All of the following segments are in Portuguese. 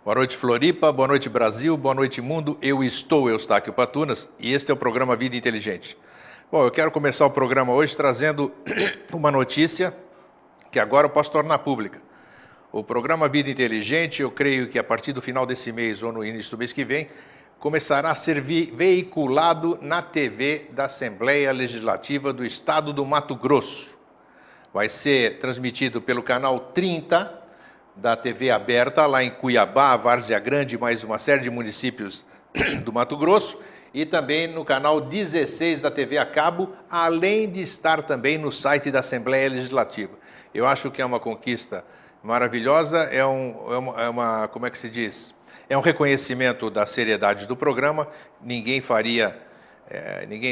Boa noite, Floripa, boa noite, Brasil, boa noite, mundo. Eu estou Eustáquio Patunas e este é o programa Vida Inteligente. Bom, eu quero começar o programa hoje trazendo uma notícia que agora eu posso tornar pública. O programa Vida Inteligente, eu creio que a partir do final desse mês ou no início do mês que vem, começará a ser veiculado na TV da Assembleia Legislativa do Estado do Mato Grosso. Vai ser transmitido pelo canal 30 da TV aberta, lá em Cuiabá, Várzea Grande, mais uma série de municípios do Mato Grosso, e também no canal 16 da TV a cabo, além de estar também no site da Assembleia Legislativa. Eu acho que é uma conquista maravilhosa, como é que se diz? É um reconhecimento da seriedade do programa. Ninguém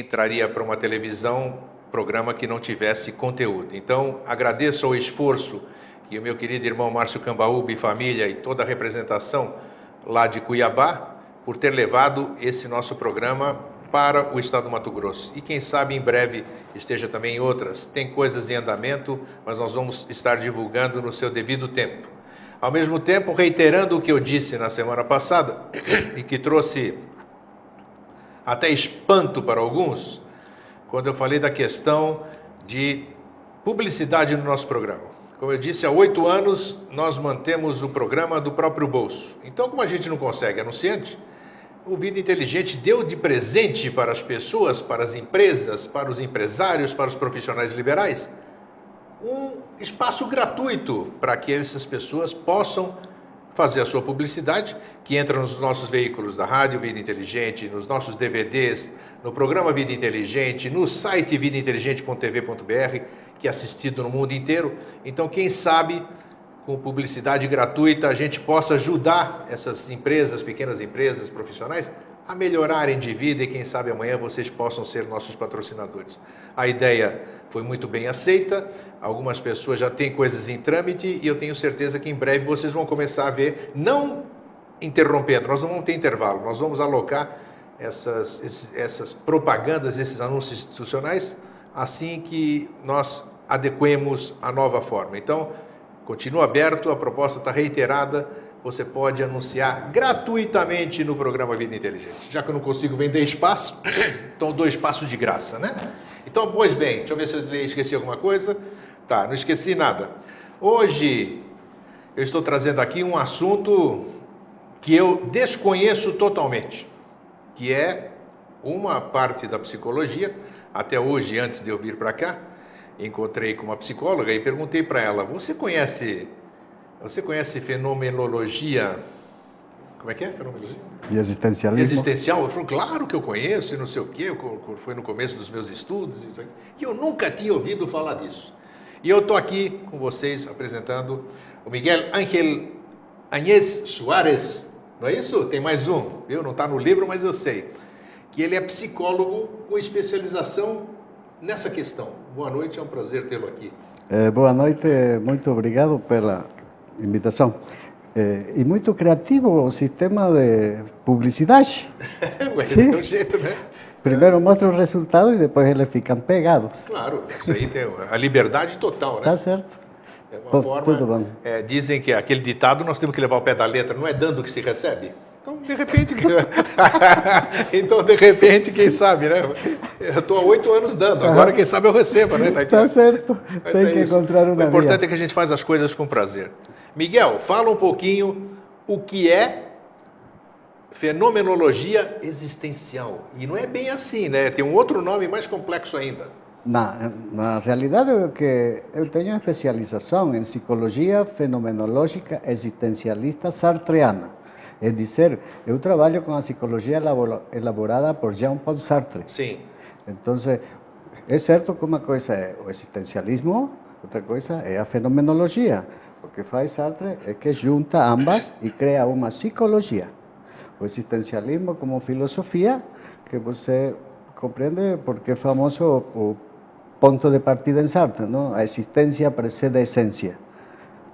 traria para uma televisão programa que não tivesse conteúdo. Então, agradeço ao esforço que o meu querido irmão Márcio Cambaúba e família e toda a representação lá de Cuiabá, por ter levado esse nosso programa para o estado do Mato Grosso. E quem sabe em breve esteja também em outras. Tem coisas em andamento, mas nós vamos estar divulgando no seu devido tempo. Ao mesmo tempo, reiterando o que eu disse na semana passada, e que trouxe até espanto para alguns, quando eu falei da questão de publicidade no nosso programa. Como eu disse, há 8 anos nós mantemos o programa do próprio bolso. Então, como a gente não consegue anunciante, o Vida Inteligente deu de presente para as pessoas, para as empresas, para os empresários, para os profissionais liberais, um espaço gratuito para que essas pessoas possam fazer a sua publicidade, que entra nos nossos veículos da rádio Vida Inteligente, nos nossos DVDs, no programa Vida Inteligente, no site vidainteligente.tv.br, que é assistido no mundo inteiro. Então, quem sabe, com publicidade gratuita, a gente possa ajudar essas empresas, pequenas empresas, profissionais, a melhorarem de vida e quem sabe amanhã vocês possam ser nossos patrocinadores. A ideia foi muito bem aceita, algumas pessoas já têm coisas em trâmite e eu tenho certeza que em breve vocês vão começar a ver, não interrompendo, nós não vamos ter intervalo, nós vamos alocar essas propagandas, esses anúncios institucionais, assim que nós adequemos a nova forma. Então, continua aberto, a proposta está reiterada, você pode anunciar gratuitamente no programa Vida Inteligente. Já que eu não consigo vender espaço, então dou espaço de graça, né? Então, pois bem, deixa eu ver se eu esqueci alguma coisa. Tá, não esqueci nada. Hoje eu estou trazendo aqui um assunto que eu desconheço totalmente, que é uma parte da psicologia. Até hoje, antes de eu vir para cá, encontrei com uma psicóloga e perguntei para ela, você conhece fenomenologia? Como é que é? Fenomenologia? E existencialismo? Existencial? Eu falei, claro que eu conheço e não sei o quê, foi no começo dos meus estudos, e eu nunca tinha ouvido falar disso. E eu estou aqui com vocês apresentando o Miguel Ángel Añez Soares, não é isso? Tem mais um, viu? Não está no livro, mas eu sei. Que ele é psicólogo com especialização nessa questão. Boa noite, é um prazer tê-lo aqui. Boa noite, muito obrigado pela invitação. E muito criativo o sistema de publicidade. Sim. É um jeito, né? Primeiro mostra o resultado e depois eles ficam pegados. Claro, isso aí tem a liberdade total, né? Tá certo. É uma forma, tudo bom. Dizem que aquele ditado nós temos que levar ao pé da letra, não é dando que se recebe? Então, de repente, quem sabe, né? Eu estou há 8 anos dando, agora quem sabe eu recebo, né? Tá certo, mas tem que encontrar uma via. O importante é que a gente faz as coisas com prazer. Miguel, fala um pouquinho o que é fenomenologia existencial. E não é bem assim, né? Tem um outro nome mais complexo ainda. Na realidade, que eu tenho especialização em psicologia fenomenológica existencialista sartreana. É dizer, eu trabalho com a psicologia elaborada por Jean-Paul Sartre. Sim. Então, é certo que uma coisa é o existencialismo, outra coisa é a fenomenologia. O que faz Sartre é que junta ambas e cria uma psicologia. O existencialismo como filosofia, que você compreende porque é famoso o ponto de partida em Sartre, não? A existência precede a essência,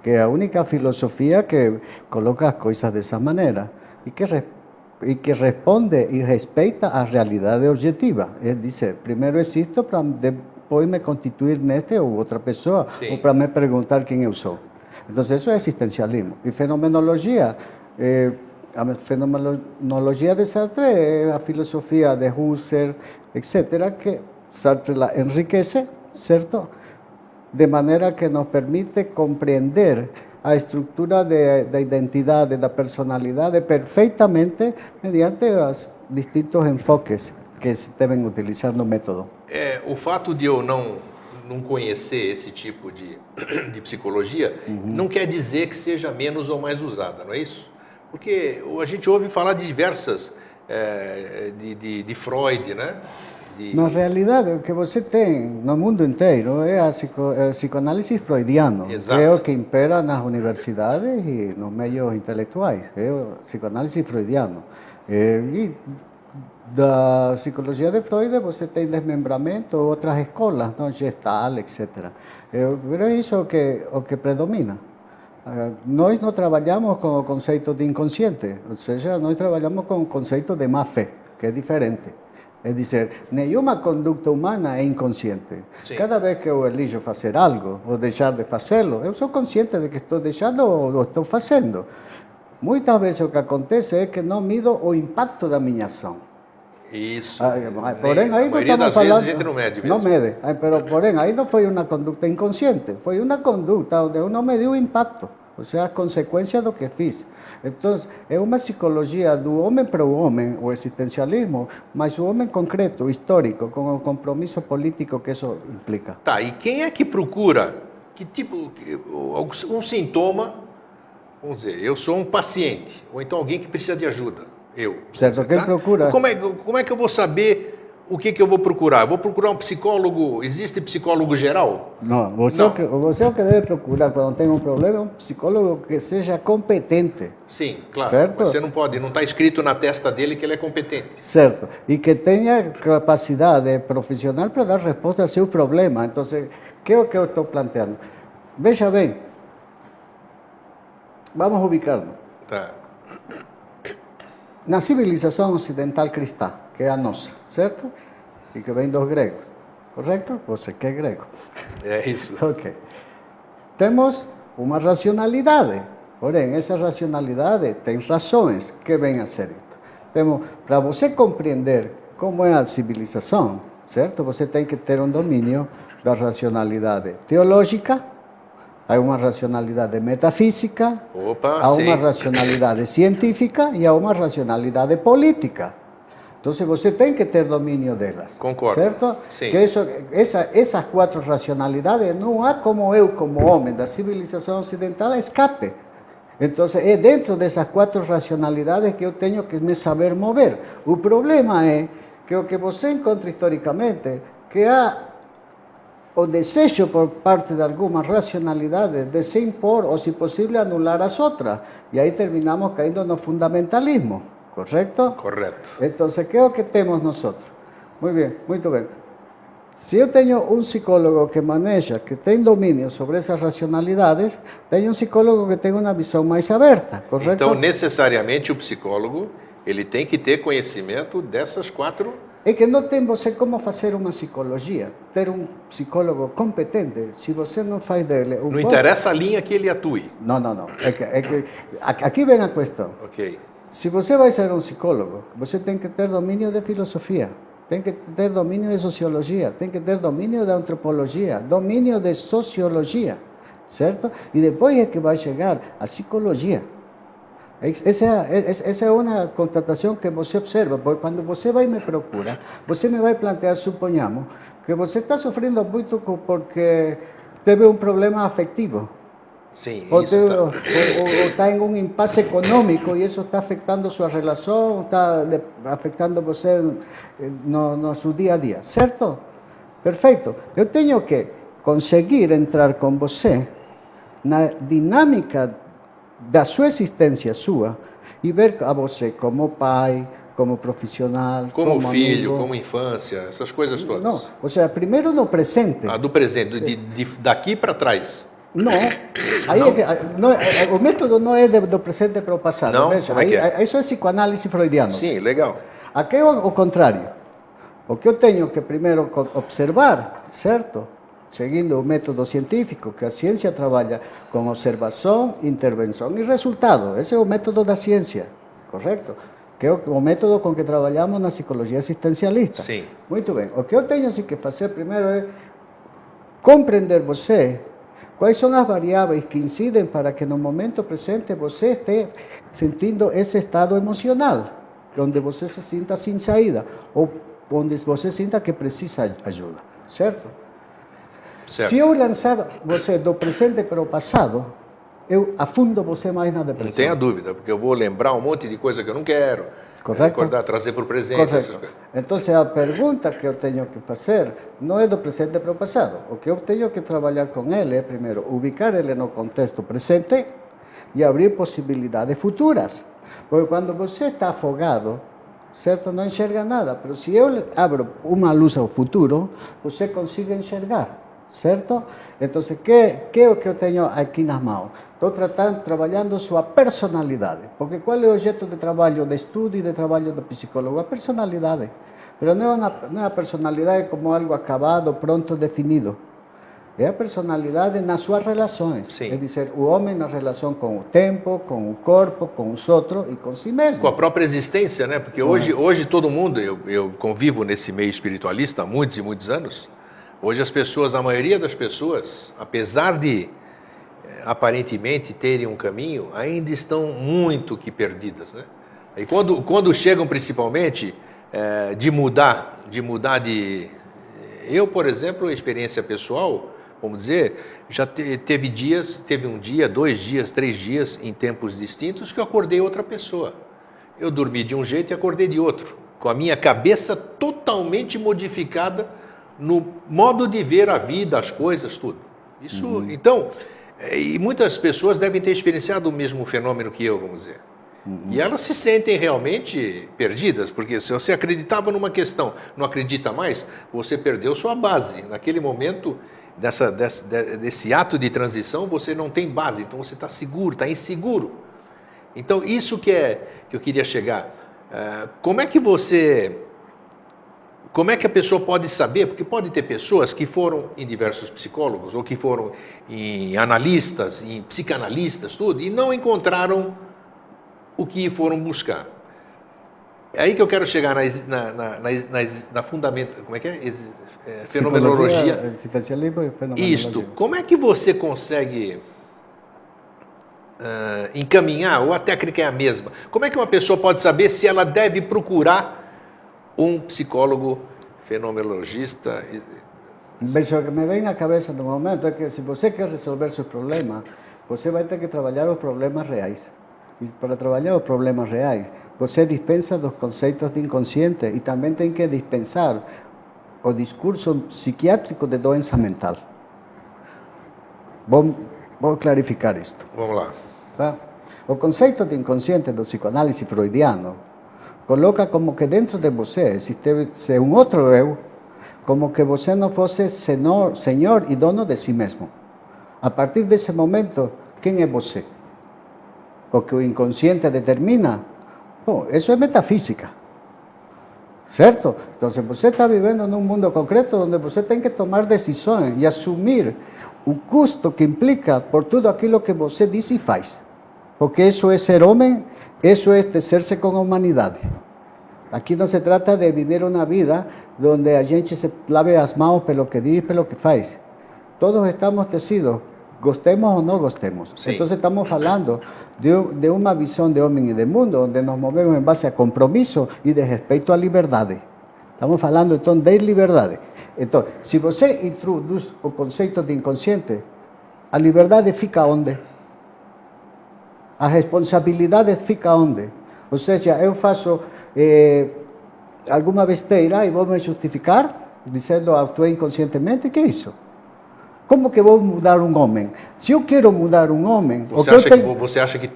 que é a única filosofia que coloca as coisas dessa maneira e que responde e respeita a realidade objetiva. É dizer, primeiro existo para depois me constituir neste ou outra pessoa, ou para me perguntar quem eu sou. Então, isso é existencialismo. E fenomenologia A fenomenologia de Sartre é a filosofia de Husserl, etc., que Sartre la enriquece, certo? De maneira que nos permite compreender a estrutura da identidade, da personalidade perfeitamente mediante os distintos enfoques que se devem utilizar no método. O fato de eu não conhecer esse tipo de psicologia não quer dizer que seja menos ou mais usada, não é isso? Porque a gente ouve falar de diversas, de Freud, né? Na realidade, o que você tem no mundo inteiro é a psicoanálise freudiano, Exato. que é o que impera nas universidades e nos meios intelectuais, é o psicoanálise freudiano. E da psicologia de Freud você tem desmembramento, outras escolas, não? Gestalt, etc. Mas é isso o que predomina. Nós não trabalhamos com o conceito de inconsciente, ou seja, nós trabalhamos com o conceito de má fé, que é diferente. É dizer, nenhuma conduta humana é inconsciente. Sim. Cada vez que eu elijo fazer algo ou deixar de fazê-lo, eu sou consciente de que estou deixando ou estou fazendo. Muitas vezes o que acontece é que não mido o impacto da minha ação. Isso. Porém, aí a maioria das vezes a gente não mede mesmo. Não mede. Porém, aí não foi uma conduta inconsciente, foi uma conduta onde eu não medi o impacto, ou seja, a consequência do que fiz. Então, é uma psicologia do homem para o homem, o existencialismo, mas o homem concreto, histórico, com o compromisso político que isso implica. Tá, e quem é que procura, que tipo, um sintoma, vamos dizer, eu sou um paciente, ou então alguém que precisa de ajuda, Certo, quem procura? Como é que eu vou saber o que eu vou procurar? Eu vou procurar um psicólogo, existe psicólogo geral? Não, você é o que deve procurar quando tem um problema, um psicólogo que seja competente. Sim, claro. Certo? Você não pode, não está escrito na testa dele que ele é competente. Certo, e que tenha capacidade profissional para dar resposta ao seu problema. Então, que é o que eu estou planteando? Veja bem, vamos ubicar-nos. Tá. Na civilização ocidental cristã, que é a nossa, certo? E que vem dos gregos, correto? Você que é grego. É isso. Ok. Temos uma racionalidade, porém, essa racionalidade tem razões que vêm a ser isto. Temos, para você compreender como é a civilização, certo? Você tem que ter um domínio da racionalidade teológica, há uma racionalidade metafísica, há uma racionalidade científica e há uma racionalidade política. Então, você tem que ter domínio delas. Concordo. Certo? Sim. Que essas quatro racionalidades, não há como eu, como homem da civilização ocidental, escape. Então, é dentro dessas quatro racionalidades que eu tenho que me saber mover. O problema é que o que você encontra historicamente, que há o desejo por parte de algumas racionalidades de se impor ou, se possível, anular as outras. E aí terminamos caindo no fundamentalismo, correto? Correto. Então, que é o que temos nós? Muito bem. Se eu tenho um psicólogo que maneja, que tem domínio sobre essas racionalidades, tenho um psicólogo que tem uma visão mais aberta, correto? Então, necessariamente, o psicólogo, ele tem que ter conhecimento dessas quatro. É que não tem você como fazer uma psicologia, ter um psicólogo competente, se você não faz dele Não interessa a linha que ele atue. Não. Aqui vem a questão. Ok. Se você vai ser um psicólogo, você tem que ter domínio de filosofia, tem que ter domínio de sociologia, tem que ter domínio de antropologia, domínio de sociologia, certo? E depois é que vai chegar a psicologia. Essa é uma constatação que você observa, porque quando você vai me procurar, você me vai plantear, suponhamos, que você está sofrendo muito porque teve um problema afetivo. Sim, ou isso está em um impasse econômico e isso está afetando sua relação, está afetando você no seu dia a dia, certo? Perfeito. Eu tenho que conseguir entrar com você na dinâmica da sua existência sua e ver a você como pai, como profissional, como filho, amigo. como infância, essas coisas todas. Não, ou seja, primeiro no presente. Do presente, daqui para trás. Não, aí o método não é do presente para o passado. Não, veja, como é que é? Isso é psicoanálise freudiana. Sim, legal. Aqui é o contrário. O que eu tenho que primeiro observar, certo? seguindo o método científico, que a ciência trabalha com observação, intervenção e resultado. Esse é o método da ciência, correto? Que é o método com que trabalhamos na psicologia assistencialista. Sim. Muito bem. O que eu tenho que fazer primeiro é compreender você quais são as variáveis que incidem para que no momento presente você esteja sentindo esse estado emocional, onde você se sinta sem saída, ou onde você sinta que precisa ajuda, certo? Certo. Se eu lançar você do presente para o passado, eu afundo você mais na depressão. Não tenha dúvida, porque eu vou lembrar um monte de coisa que eu não quero. Correto? Recordar, trazer para o presente. Essas Correto. coisas. Então, a pergunta que eu tenho que fazer não é do presente para o passado. O que eu tenho que trabalhar com ele é, primeiro, ubicar ele no contexto presente e abrir possibilidades futuras. Porque quando você está afogado, certo, não enxerga nada. Mas se eu abro uma luz ao futuro, você consegue enxergar, certo? Então, que é o que eu tenho aqui nas mãos? Estou trabalhando sua personalidade. Porque qual é o objeto de trabalho, de estudo e de trabalho do psicólogo? A personalidade. Mas não é a personalidade como algo acabado, pronto, definido. É a personalidade nas suas relações. Sim. É dizer, o homem na relação com o tempo, com o corpo, com os outros e com si mesmo. Com a própria existência, né? Porque hoje todo mundo, eu convivo nesse meio espiritualista há muitos e muitos anos. Hoje as pessoas, a maioria das pessoas, apesar de aparentemente terem um caminho, ainda estão muito que perdidas, né? E quando chegam principalmente de mudar de... Eu, por exemplo, experiência pessoal, vamos dizer, já teve um dia, 2 dias, 3 dias, em tempos distintos, que eu acordei outra pessoa. Eu dormi de um jeito e acordei de outro, com a minha cabeça totalmente modificada no modo de ver a vida, as coisas, tudo. Isso, então, e muitas pessoas devem ter experienciado o mesmo fenômeno que eu, vamos dizer. E elas se sentem realmente perdidas, porque se você acreditava numa questão, não acredita mais, você perdeu sua base. Naquele momento, desse ato de transição, você não tem base, então você está seguro, está inseguro. Então, isso que eu queria chegar. Como é que a pessoa pode saber? Porque pode ter pessoas que foram em diversos psicólogos, ou que foram em analistas, em psicanalistas, tudo, e não encontraram o que foram buscar. É aí que eu quero chegar na fundamento, como é que é? Fenomenologia. Existencialismo e fenomenologia. Isto, como é que você consegue encaminhar, ou a técnica é a mesma? Como é que uma pessoa pode saber se ela deve procurar um psicólogo fenomenologista? Veja, o que me vem na cabeça no momento é que se você quer resolver seus problemas, você vai ter que trabalhar os problemas reais. E para trabalhar os problemas reais, você dispensa dos conceitos de inconsciente e também tem que dispensar o discurso psiquiátrico de doença mental. Vou clarificar isto. Vamos lá. Tá? O conceito de inconsciente do psicoanálise freudiano coloca como que dentro de você existe um outro eu, como que você não fosse senhor e dono de si mesmo. A partir desse momento, quem é você? O que o inconsciente determina, bom, isso é metafísica, certo? Então, você está vivendo num mundo concreto onde você tem que tomar decisões e assumir o custo que implica por tudo aquilo que você diz e faz. Porque isso é ser homem, isso é tecer-se com a humanidade. Aqui não se trata de viver uma vida onde a gente se lave as mãos pelo que diz e pelo que faz. Todos estamos tecidos, gostemos ou não gostemos. Sim. Então estamos falando de uma visão de homem e de mundo, onde nos movemos em base a compromisso e de respeito à liberdade. Estamos falando então de liberdade. Então, se você introduz o conceito de inconsciente, a liberdade fica onde? A responsabilidade fica onde? Ou seja, eu faço alguma besteira e vou me justificar, dizendo atuei inconscientemente, que é isso? Como que vou mudar um homem? Se eu quero mudar um homem... Você acha que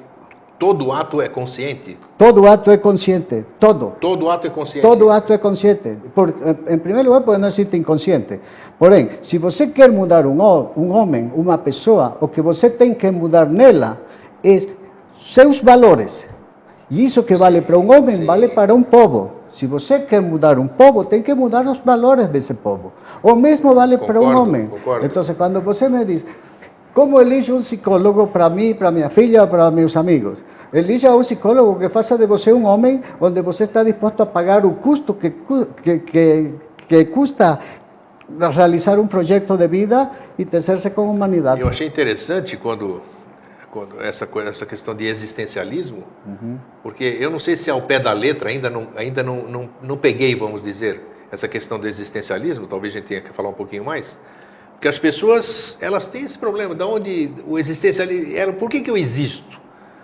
todo ato é consciente? Todo ato é consciente, todo. Todo ato é consciente? Todo ato é consciente. Em primeiro lugar, porque não existe inconsciente. Porém, se você quer mudar um homem, uma pessoa, o que você tem que mudar nela é seus valores. E isso que vale para um homem, vale para um povo. Se você quer mudar um povo, tem que mudar os valores desse povo. O mesmo vale para um homem. Concordo. Então, quando você me diz, como elijo um psicólogo para mim, para minha filha, para meus amigos? Elija um psicólogo que faça de você um homem onde você está disposto a pagar o custo que custa realizar um projeto de vida e tecer-se com a humanidade. Eu achei interessante quando essa questão de existencialismo, porque eu não sei se ao pé da letra, ainda não peguei, vamos dizer, essa questão do existencialismo, talvez a gente tenha que falar um pouquinho mais, porque as pessoas, elas têm esse problema, de onde o existencialismo, por que eu existo?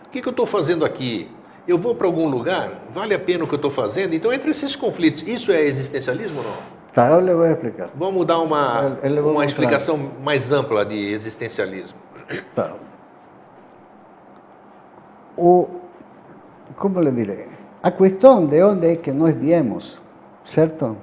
O que eu estou fazendo aqui? Eu vou para algum lugar? Vale a pena o que eu estou fazendo? Então, entre esses conflitos, isso é existencialismo ou não? Tá, eu lhe vou explicar. Vamos dar uma explicação mais ampla de existencialismo. Tá. Como lhe direi? A questão de onde é que nós viemos, certo?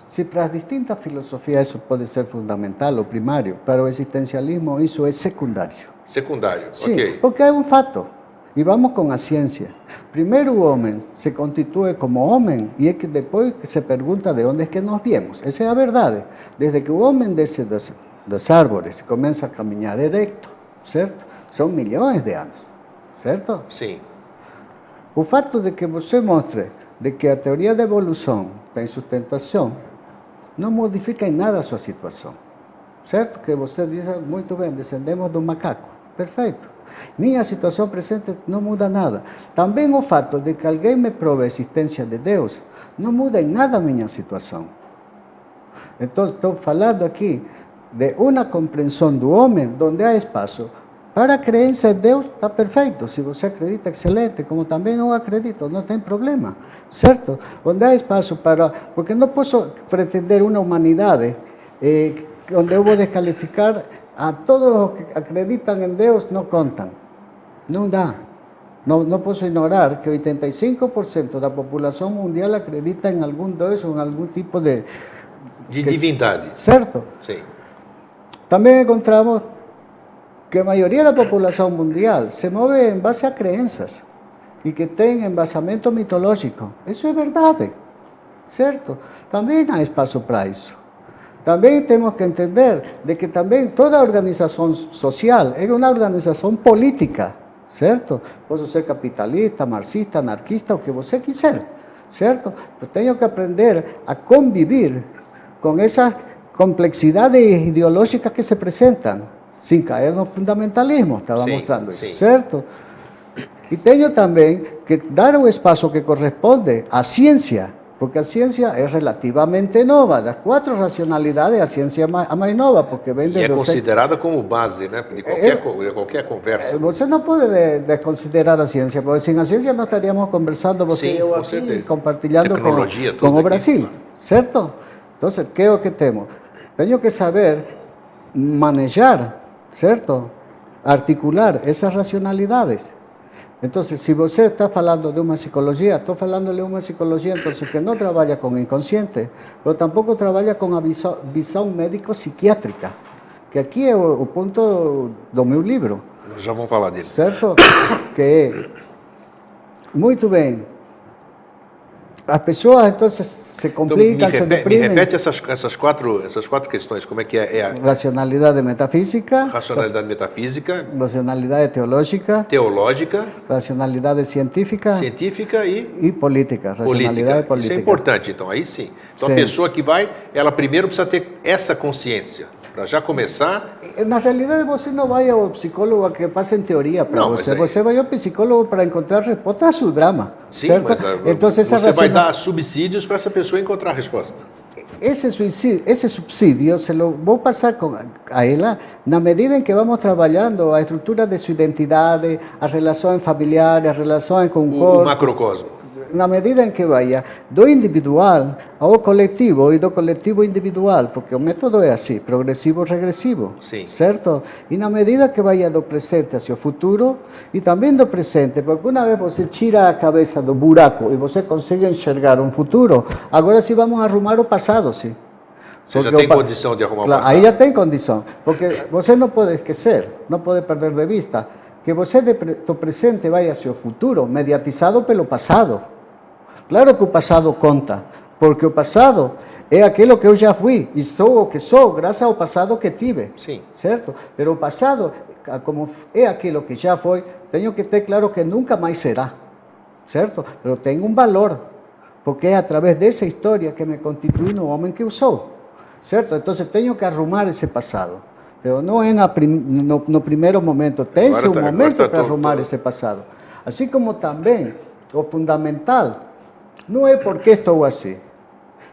Se para as distintas filosofias isso pode ser fundamental ou primário, para o existencialismo isso é secundário. Secundário, Sim, ok. porque é um fato. E vamos com a ciência. Primeiro o homem se constitui como homem e é que depois se pergunta de onde é que nós viemos. Essa é a verdade. Desde que o homem desce das árvores e começa a caminhar erecto, certo? São milhões de anos, certo? Sim. O fato de que você mostre de que a teoria da evolução tem sustentação não modifica em nada a sua situação, certo? Que você diz, muito bem, descendemos do macaco, perfeito. Minha situação presente não muda nada. Também o fato de que alguém me prove a existência de Deus não muda em nada a minha situação. Então, estou falando aqui de uma compreensão do homem onde há espaço para a crença em Deus, está perfeito. Se você acredita, excelente, como também eu acredito, não tem problema, certo? Onde há espaço para... Porque não posso pretender uma humanidade onde eu vou descalificar a todos os que acreditam em Deus, não contam. Não dá. Não posso ignorar que 85% da população mundial acredita em algum Deus ou em algum tipo de divindade. Certo? Sim. Também encontramos que a maioria da população mundial se move em base a crenças e que tem embasamento mitológico. Isso é verdade, certo? Também há espaço para isso. Também temos que entender de que também toda organização social é uma organização política, certo? Posso ser capitalista, marxista, anarquista, o que você quiser, certo? Eu tenho que aprender a conviver com essas complexidades ideológicas que se apresentam, sem cair no fundamentalismo, estava mostrando isso, certo? E tenho também que dar o espaço que corresponde à ciência, porque a ciência é relativamente nova. Das 4 racionalidades, a ciência é a mais nova, porque vem de... E é considerada como base, né, de qualquer conversa. Você não pode desconsiderar a ciência, porque sem a ciência não estaríamos conversando, você e eu aqui, certeza, compartilhando com o Brasil, certo? Então, o que é o que temos? Tenho que saber manejar, certo? Articular essas racionalidades. Então, se você está falando de uma psicologia, estou falando de uma psicologia entonces, que não trabalha com o inconsciente, mas tampouco trabalha com a visão médico-psiquiátrica, que aqui é o ponto do meu livro. Já vamos falar disso. Certo? Que é, muito bem, as pessoas então se complicam, se deprimem. Me repete essas quatro questões, como é que é? Racionalidade metafísica. Racionalidade metafísica. Racionalidade teológica. Teológica. Racionalidade científica. Científica e política. Racionalidade política. Isso é importante, então, aí sim. Então, sim. A pessoa que vai, ela primeiro precisa ter essa consciência. Para já começar... Na realidade, você não vai ao psicólogo que passe em teoria para você. Você vai ao psicólogo para encontrar resposta a seu drama. Sim, certo? Mas então, você vai dar subsídios para essa pessoa encontrar a resposta. Esse subsídio se lo vou passar a ela na medida em que vamos trabalhando a estrutura de sua identidade, as relações familiares, as relações com o corpo. O macrocosmo. Na medida em que vaya do individual ao coletivo e do coletivo ao individual, porque o método é assim, progressivo-regressivo, certo? E na medida que vaya do presente hacia o futuro e também do presente, porque uma vez você tira a cabeça do buraco e você consegue enxergar um futuro, agora sim vamos arrumar o passado, sim. Você já tem condição de arrumar o passado. Aí já tem condição, porque você não pode esquecer, não pode perder de vista que você do presente vai hacia o futuro mediatizado pelo passado. Claro que o passado conta, porque o passado é aquilo que eu já fui e sou o que sou, graças ao passado que tive. Sim. Certo? Mas o passado, como é aquilo que já foi, tenho que ter claro que nunca mais será. Certo? Mas tem um valor, porque é através dessa história que me constitui no homem que eu sou. Certo? Então tenho que arrumar esse passado. Pero não é no primeiro momento, tem-se um momento para arrumar esse passado. Assim como também o fundamental não é porque estou assim,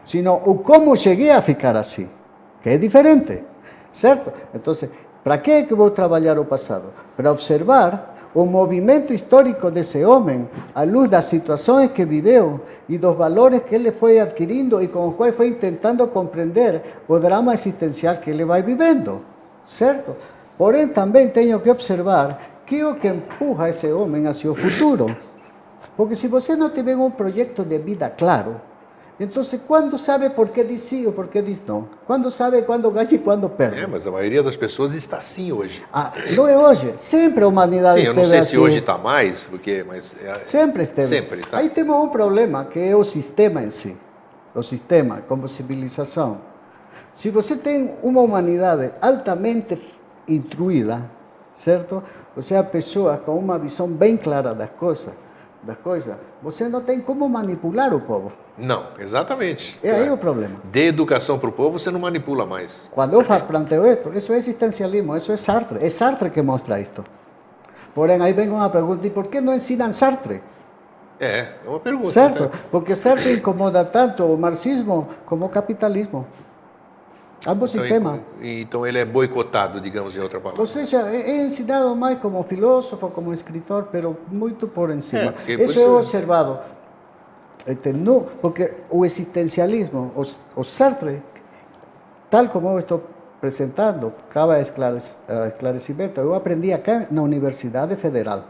sino o como cheguei a ficar assim, que é diferente, certo? Então, para que é que vou trabalhar o passado? Para observar o movimento histórico desse homem à luz das situações que viveu e dos valores que ele foi adquirindo e com os quais foi tentando compreender o drama existencial que ele vai vivendo. Certo? Porém, também tenho que observar que é o que empuja esse homem hacia o futuro. Porque se você não tiver um projeto de vida claro, então quando sabe por que diz sim ou por que diz não? Quando sabe quando ganha e quando perde? Mas a maioria das pessoas está assim hoje. Não é hoje. Sempre a humanidade esteve assim. Sim, eu não sei se hoje está mais, porque... Mas sempre esteve. Sempre, tá? Aí temos um problema, que é o sistema em si. O sistema, como civilização. Se você tem uma humanidade altamente instruída, certo? Você é pessoa com uma visão bem clara das coisas, você não tem como manipular o povo. Não, exatamente. É aí o problema. Dê educação para o povo, você não manipula mais. Quando eu planteo isso é existencialismo, isso é Sartre. É Sartre que mostra isto. Porém, aí vem uma pergunta, e por que não ensinam Sartre? É uma pergunta. Certo? Porque Sartre incomoda tanto o marxismo como o capitalismo. Ambos sistemas. Então ele é boicotado, digamos, em outra palavra. Ou seja, é ensinado mais como filósofo, como escritor, mas muito por encima. Isso é observado. Não, porque o existencialismo, o Sartre, tal como eu estou apresentando, cabe esclarecimento, eu aprendi acá na Universidade Federal.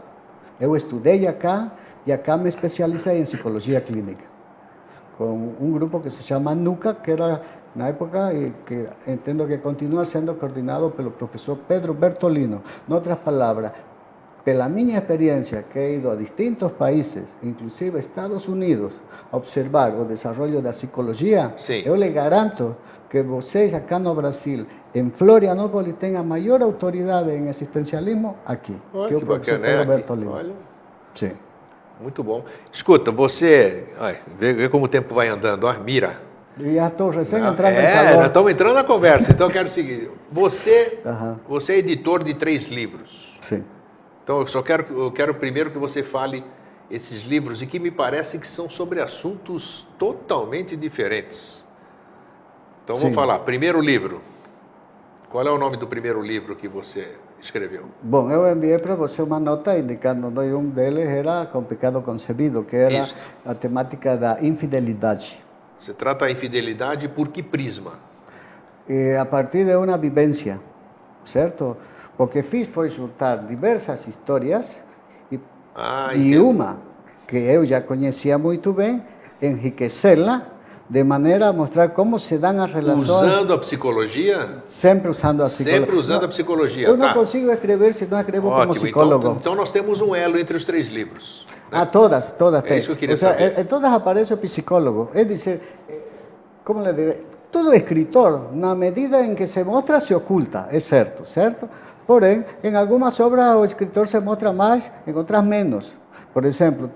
Eu estudei acá e acá me especializei em psicologia clínica, com um grupo que se chama NUCA, que era na época y que entiendo que continúa siendo coordinado pelo profesor Pedro Bertolino. En otras palabras, pela minha experiencia que he ido a distintos países, inclusive Estados Unidos, a observar o desarrollo da psicologia, eu le garanto que vocês acá no Brasil, em Florianópolis, tenham maior autoridade em existencialismo aqui, que o professor Pedro Bertolino. Olha. Sim. Muito bom. Escuta, você... vê como o tempo vai andando, mira. Já estou recém entrando em calor. Nós estamos entrando na conversa, então eu quero o seguinte. Você é editor de 3 livros. Sim. Então eu quero primeiro que você fale esses livros e que me parecem que são sobre assuntos totalmente diferentes. Então vamos falar. Primeiro livro. Qual é o nome do primeiro livro que você escreveu? Bom, eu enviei para você uma nota indicando que um deles era Com Pecado Concebido, que era a temática da infidelidade. Você trata a infidelidade por que prisma? A partir de uma vivência, certo? O que fiz foi juntar diversas histórias e uma que eu já conhecia muito bem, enriquecê-la de maneira a mostrar como se dão as relações. Usando a psicologia? Sempre usando a psicologia. Sempre usando a psicologia. Eu não consigo escrever se não escrevo como psicólogo. Então nós temos um elo entre os 3 livros. Né? Todas têm. É isso que eu queria saber. Em todas aparece o psicólogo. É dizer, como lhe direi, todo escritor, na medida em que se mostra, se oculta, é certo, certo? Porém, em algumas obras o escritor se mostra mais, em outras menos. Por exemplo,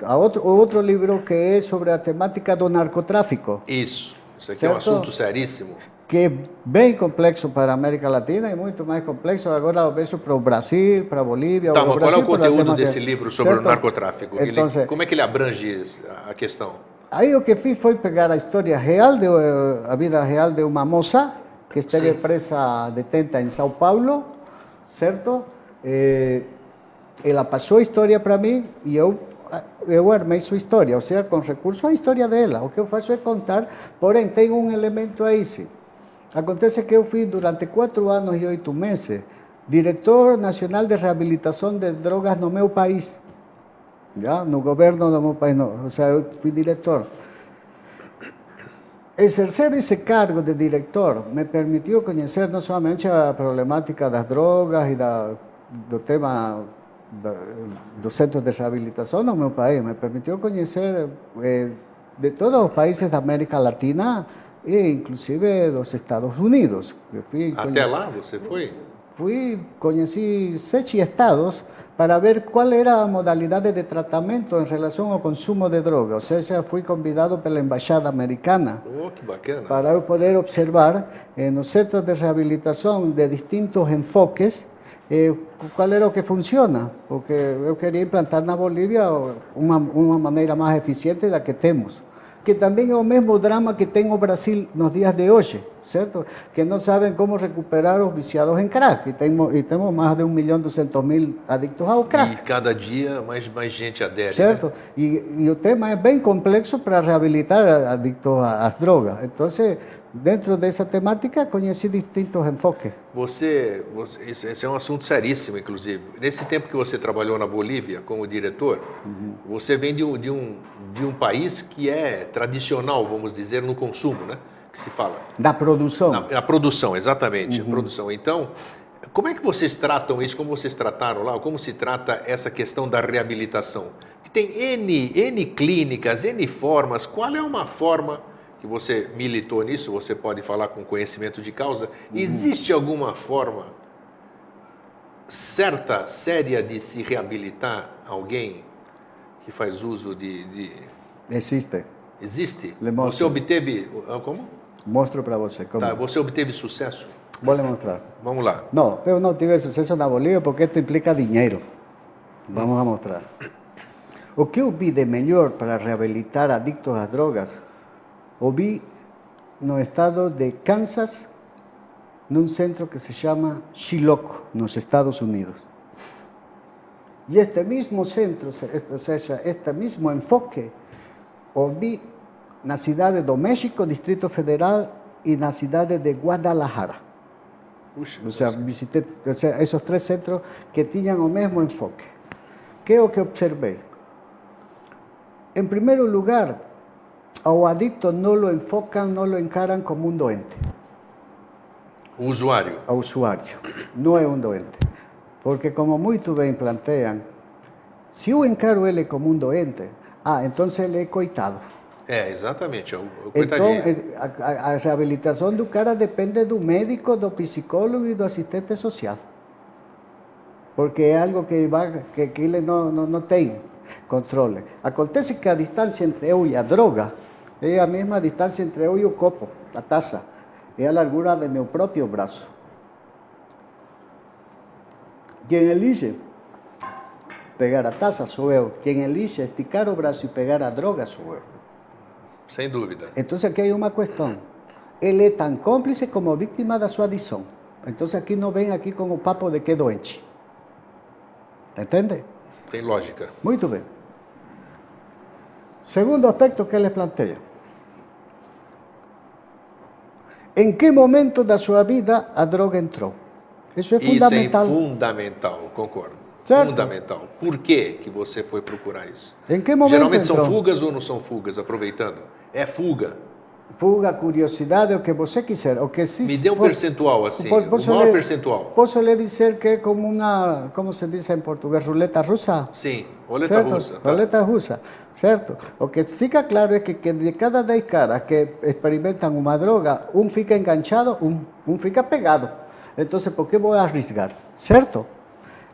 outro livro que é sobre a temática do narcotráfico. Isso aqui é um assunto seríssimo. Que é bem complexo para a América Latina e muito mais complexo agora eu vejo para o Brasil, para a Bolívia. Tá, mas qual é o conteúdo desse livro sobre o narcotráfico? Como é que ele abrange a questão? Aí o que fiz foi pegar a história real, a vida real de uma moça que esteve presa, detenta em São Paulo, certo? Ela passou a história para mim e eu armei sua história, ou seja, com recurso à história dela. O que eu faço é contar, porém tem um elemento aí, sim. Acontece que eu fui durante 4 anos e 8 meses diretor nacional de reabilitação de drogas no meu país. Já? No governo do meu país, ou seja, eu fui diretor. Exercer esse cargo de diretor me permitiu conhecer não somente a problemática das drogas e do tema do centro de reabilitação no meu país, me permitiu conhecer de todos los países de América Latina e inclusive dos Estados Unidos. Até lá você foi? Conheci 7 estados para ver cuál era la modalidad de tratamiento en relación al consumo de droga. O sea, fui convidado por la Embajada Americana Que bacana. para eu poder observar en los centros de rehabilitación de distintos enfoques cuál era o que funciona, porque eu queria implantar na Bolívia uma maneira mais eficiente da que temos, que também é o mesmo drama que tem o Brasil nos dias de hoje, certo? Que não sabem como recuperar os viciados em crack, e temos mais de 1.200.000 adictos ao crack. E cada dia mais gente adere. Certo? Né? E o tema é bem complexo para reabilitar adictos às drogas. Então, dentro dessa temática, conheci distintos enfoques. Esse é um assunto seríssimo, inclusive. Nesse tempo que você trabalhou na Bolívia como diretor, você vem de um país que é tradicional, vamos dizer, no consumo, né? Que se fala. Da produção. Na produção, exatamente. A produção. Então, como é que vocês tratam isso? Como vocês trataram lá? Como se trata essa questão da reabilitação? Tem N clínicas, N formas. Qual é uma forma que você militou nisso? Você pode falar com conhecimento de causa. Existe alguma forma certa, séria de se reabilitar alguém que faz uso de... Existe. Existe? Você obteve... Como? Mostro para você. Como? Tá, você obteve sucesso? Vou lhe mostrar. Vamos lá. Não, eu não tive sucesso na Bolívia porque isto implica dinheiro. Vamos a mostrar. O que eu vi de melhor para reabilitar adictos às drogas, eu vi no estado de Kansas, num centro que se chama Shiloh, nos Estados Unidos. E este mesmo centro, ou seja, este mesmo enfoque, eu vi na cidade do México, Distrito Federal, e na cidade de Guadalajara. Puxa, o sea, visité esos 3 centros que tinham o mesmo enfoque. Que é o que observei? Em primeiro lugar, ao adicto não lo enfocam, não lo encaram como um doente. O usuário? O usuário. Não é um doente. Porque, como muito bem planteiam, se eu encaro ele como um doente, então ele é coitado. Exatamente, o coitadinho. Então, a reabilitação do cara depende do médico, do psicólogo e do assistente social. Porque é algo que ele não tem controle. Acontece que a distância entre eu e a droga é a mesma distância entre eu e o copo, a taça. É a largura do meu próprio braço. Quem elige pegar a taça sou eu. Quem elige esticar o braço e pegar a droga sou eu. Sem dúvida. Então, aqui há uma questão. Ele é tão cúmplice como vítima da sua adição. Então, aqui não vem aqui com o papo de que é doente. Entende? Tem lógica. Muito bem. Segundo aspecto que ele planteia. Em que momento da sua vida a droga entrou? Isso é fundamental. Isso é fundamental, concordo. Certo. Fundamental. Por que você foi procurar isso? Em que momento Geralmente entrou? são fugas ou não são fugas, aproveitando? É fuga. Fuga, curiosidade, o que você quiser. O que Me dê um percentual, assim, o maior percentual. Posso lhe dizer que é como uma, como se diz em português, ruleta russa? Sim, roleta russa. Tá? Roleta russa, certo? O que fica claro é que de cada 10 caras que experimentam uma droga, um fica enganchado, um fica pegado. Então, por que vou arriscar? Certo?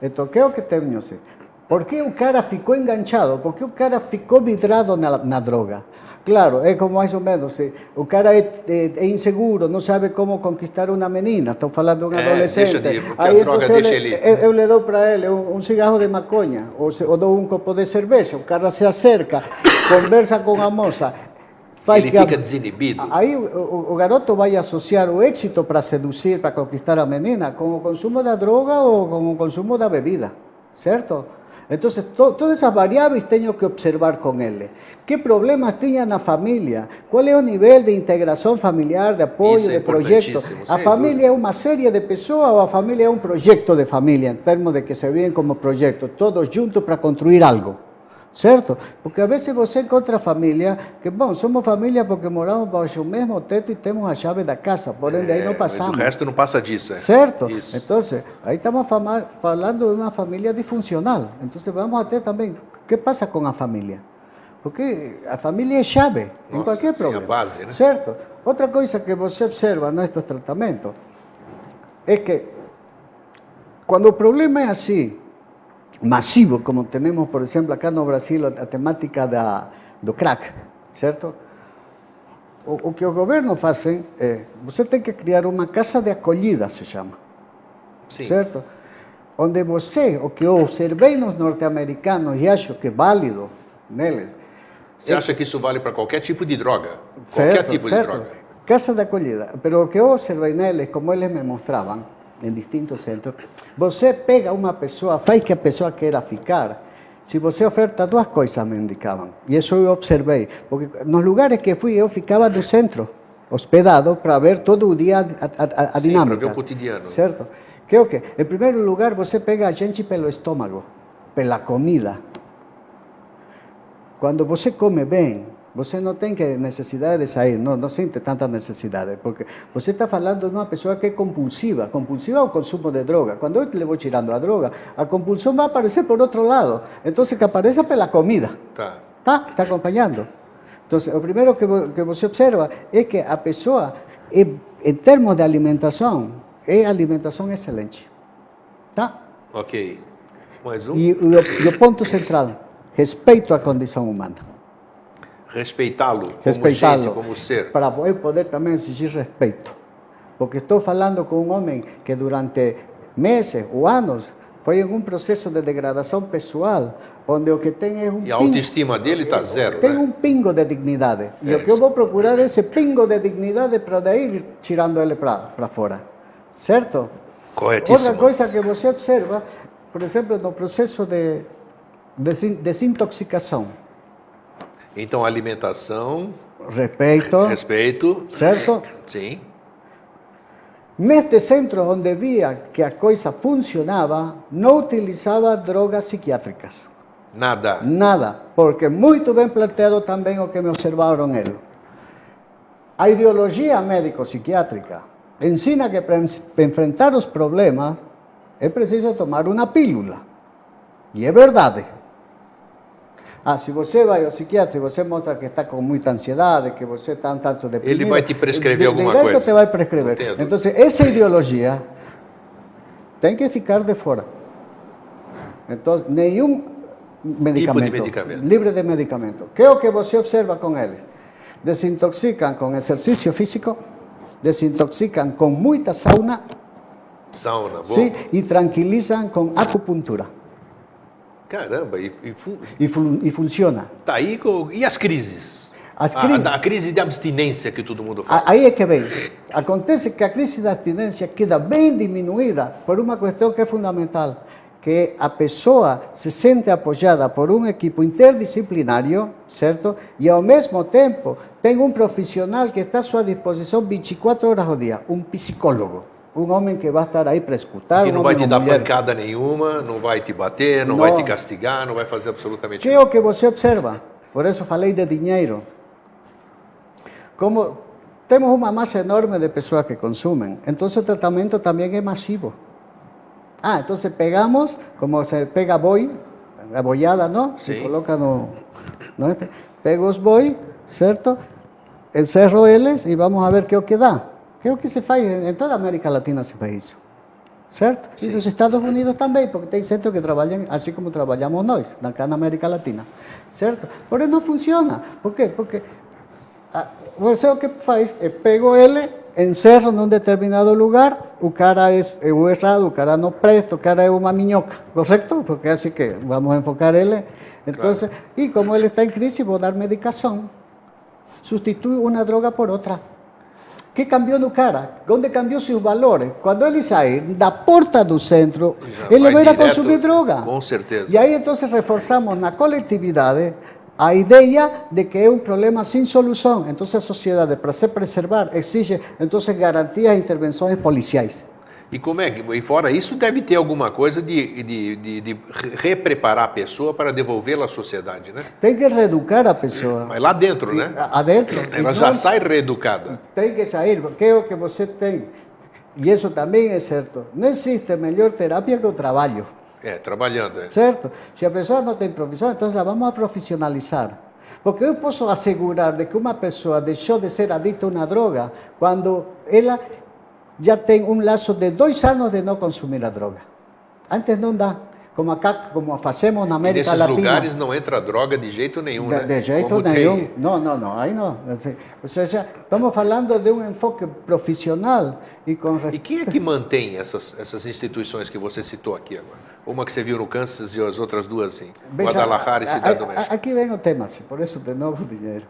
Então, o que é o que temos? Por que o cara ficou enganchado? Por que o cara ficou vidrado na droga? Claro, é como mais ou menos, o cara é inseguro, não sabe como conquistar uma menina, estou falando de um adolescente. Aí a droga deixa ele... eu lhe dou para ele um cigarro de maconha, ou dou um copo de cerveja, o cara se acerca, conversa com a moça. Ele fica desinibido. Aí o garoto vai associar o êxito para seduzir, para conquistar a menina, com o consumo da droga ou com o consumo da bebida, certo? Então, todas essas variáveis tenho que observar com ele. Que problemas tinha na família? Qual é o nível de integração familiar, de apoio, de projeto? A família é uma série de pessoas ou a família é um projeto de família, em termos de que se veem como projeto, todos juntos para construir algo? Certo? Porque a vezes você encontra família que, bom, somos família porque moramos baixo o mesmo teto e temos a chave da casa, porém daí não passamos. O resto não passa disso. Certo? Isso. Então, aí estamos falando de uma família disfuncional. Então, vamos a ter também, o que passa com a família? Porque a família é chave em qualquer problema. Sim, a base, né? Certo? Outra coisa que você observa nestes tratamentos é que quando o problema é assim, massivo, como temos, por exemplo, acá no Brasil, a temática do crack, certo? O que os governos fazem é, você tem que criar uma casa de acolhida, se chama, Sim. certo? Onde você, o que eu observei nos norte-americanos e acho que é válido neles. Você acha que isso vale para qualquer tipo de droga? Certo, Qualquer tipo certo. de droga. Casa de acolhida. Pero o que eu observei neles, como eles me mostravam, em distintos centros, você pega uma pessoa, faz que a pessoa queira ficar. Se você oferta duas coisas, me indicavam. E isso eu observei. Porque nos lugares que fui, eu ficava no centro, hospedado, para ver todo o dia a Sim, dinâmica. para ver o cotidiano. Certo? Que é o quê? Em primeiro lugar, você pega a gente pelo estômago, pela comida. Quando você come bem, você não tem que necessidade de sair, não sente tanta necessidade, porque você está falando de uma pessoa que é compulsiva ao consumo de droga. Quando eu le vou tirando a droga, a compulsão vai aparecer por outro lado. Então, que apareça pela comida. Tá acompanhando. Então, o primeiro que você observa é que a pessoa, em termos de alimentação, é alimentação excelente. Tá? Ok. Mais um? E o ponto central, respeito à condição humana. Respeitá-lo como gente, como ser. Para eu poder também exigir respeito. Porque estou falando com um homem que durante meses ou anos foi em um processo de degradação pessoal, onde o que tem é um E a autoestima dele está zero, tem né? um pingo de dignidade. E o que eu vou procurar é esse pingo de dignidade para daí ir tirando ele para fora. Certo? Corretíssimo. Outra coisa que você observa, por exemplo, no processo de desintoxicação. Então, alimentação, respeito, certo? Sim. Neste centro onde via que a coisa funcionava, não utilizava drogas psiquiátricas. Nada. Nada, porque muito bem planteado também o que me observaram eles. A ideologia médico-psiquiátrica ensina que para enfrentar os problemas é preciso tomar uma pílula. E é verdade. Se você vai ao psiquiatra e você mostra que está com muita ansiedade, que você está um tanto deprimido... Ele vai te prescrever alguma coisa. Direto te vai prescrever. Então, essa ideologia tem que ficar de fora. Então, nenhum medicamento, tipo de medicamento livre de medicamento. Que é o que você observa com eles? Desintoxicam com exercício físico, desintoxicam com muita sauna, bom. Sim, e tranquilizam com acupuntura. Caramba, e funciona. Tá aí, e as crises? A crise de abstinência que todo mundo fala. Aí é que vem. Acontece que a crise de abstinência queda bem diminuída por uma questão que é fundamental, que a pessoa se sente apoiada por um equipo interdisciplinário, certo? E ao mesmo tempo tem um profissional que está à sua disposição 24 horas ao dia, um psicólogo. Um homem que vai estar aí para escutar. Que não vai te dar pancada nenhuma, não vai te bater, não vai te castigar, não vai fazer absolutamente nada. Que é o que você observa? Por isso falei de dinheiro. Como temos uma massa enorme de pessoas que consumem, então o tratamento também é massivo. Então pegamos, como se pega boi, a boiada, não? Sim. Se coloca pega os boi, certo? Encerro eles e vamos a ver que é o que dá. Que é o que se faz, em toda a América Latina se faz isso, certo? Sim. E nos Estados Unidos também, porque tem centros que trabalham assim como trabalhamos nós, cá na América Latina, certo? Porém não funciona. Por quê? Porque você o que faz é pego ele, encerro num determinado lugar, o cara é o errado, o cara não presta, o cara é uma minhoca, correto? Porque assim que vamos enfocar ele. Então, claro. E como ele está em crise, vou dar medicação. Substitui uma droga por outra. Que cambiou no cara? Onde cambiou seus valores? Quando ele sair da porta do centro, ele vai a consumir droga. Com certeza. E aí, então, reforçamos na coletividade a ideia de que é um problema sem solução. Então, a sociedade, para se preservar, exige, então, garantias e intervenções policiais. E como é que, e fora isso, deve ter alguma coisa de repreparar a pessoa para devolvê-la à sociedade, né? Tem que reeducar a pessoa. Mas lá dentro, né? Adentro. Ela já sai reeducada. Tem que sair, porque é o que você tem. E isso também é certo. Não existe melhor terapia que o trabalho. Trabalhando. Certo? Se a pessoa não tem profissão, então la vamos a profissionalizar. Porque eu posso assegurar de que uma pessoa deixou de ser adicta a uma droga quando ela já tem um laço de 2 anos de não consumir a droga. Antes não dá. Como acá, como fazemos na América Latina. E nesses lugares Latina. não entra droga de jeito nenhum, né? De jeito como nenhum. Tem... Não, aí não. Ou seja, estamos falando de um enfoque profissional e com E quem é que mantém essas instituições que você citou aqui agora? Uma que você viu no Kansas e as outras 2 em Guadalajara e Cidade do México. Aqui vem o tema, por isso de novo dinheiro.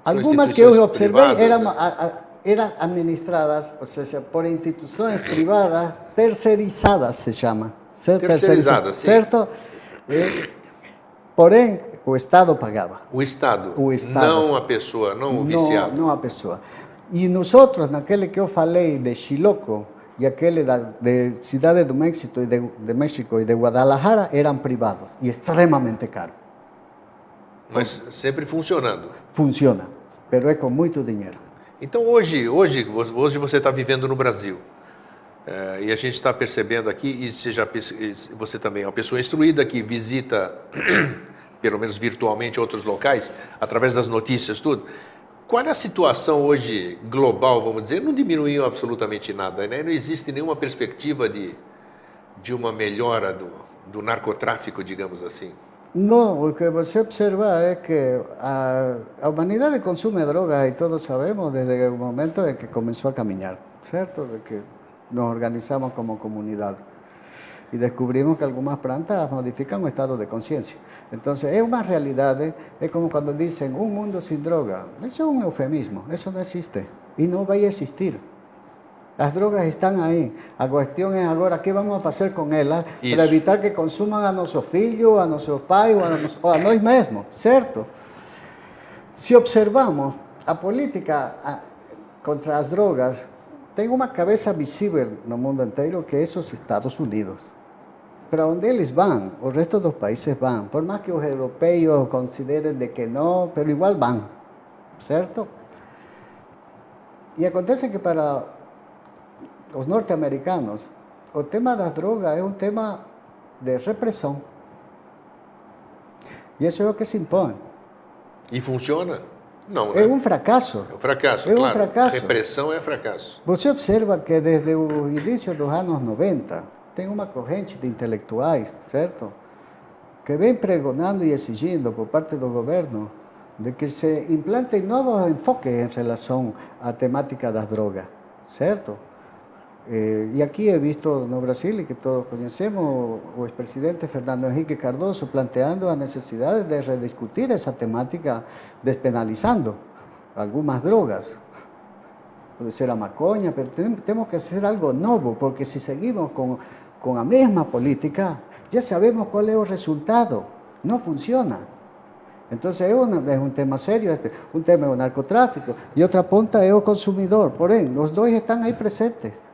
São Algumas que eu observei privadas, eram administradas, ou seja, por instituições privadas terceirizadas, se chama. Terceirizadas, sim. Certo? Porém, o Estado pagava. O Estado, Não a pessoa, não o viciado. Não a pessoa. E nós outros, naquele que eu falei de Chiloco e aquele de Cidade do México e de Guadalajara, eram privados e extremamente caros. Mas sempre funcionando. Funciona, mas é com muito dinheiro. Então hoje você está vivendo no Brasil. E a gente está percebendo aqui, e você também é uma pessoa instruída que visita, pelo menos virtualmente, outros locais, através das notícias, tudo. Qual é a situação hoje global, vamos dizer? Não diminuiu absolutamente nada, né? Não existe nenhuma perspectiva de uma melhora do narcotráfico, digamos assim. Não, o que você observa é que a humanidade consome droga e todos sabemos desde o momento em que começou a caminhar, certo? De que nos organizamos como comunidade e descobrimos que algumas plantas modifican o estado de conciencia. Entonces, es una realidad, es como cuando dicen un mundo sin droga. Eso es un eufemismo, eso no existe y no va a existir. Las drogas están ahí. La cuestión es ahora, ¿qué vamos a hacer con ellas para evitar que consuman a nuestros hijos, a nuestros pais ou a nós mesmos, certo? Se observamos a política contra as drogas, tem uma cabeça visível no mundo inteiro que é os Estados Unidos. Para onde eles vão, o resto dos países vão. Por mais que os europeus considerem de que não, pero igual vão, certo? E acontece que para os norte-americanos, o tema das drogas é um tema de repressão. E isso é o que se impõe. E funciona? Não, né? É um fracasso. É um fracasso, é claro. Um fracasso. Repressão é fracasso. Você observa que desde o início dos anos 90, tem uma corrente de intelectuais, certo? Que vem pregonando e exigindo por parte do governo de que se implantem novos enfoques em relação à temática das drogas, certo? E aqui he visto no Brasil, e que todos conhecemos, o ex-presidente Fernando Henrique Cardoso planteando a necessidade de rediscutir essa temática despenalizando algumas drogas. Pode ser a maconha, pero temos que hacer algo novo, porque se seguimos com a mesma política, já sabemos qual é o resultado, não funciona. Então é um tema sério, um tema é o narcotráfico e outra ponta é o consumidor, porém, os dois estão aí presentes.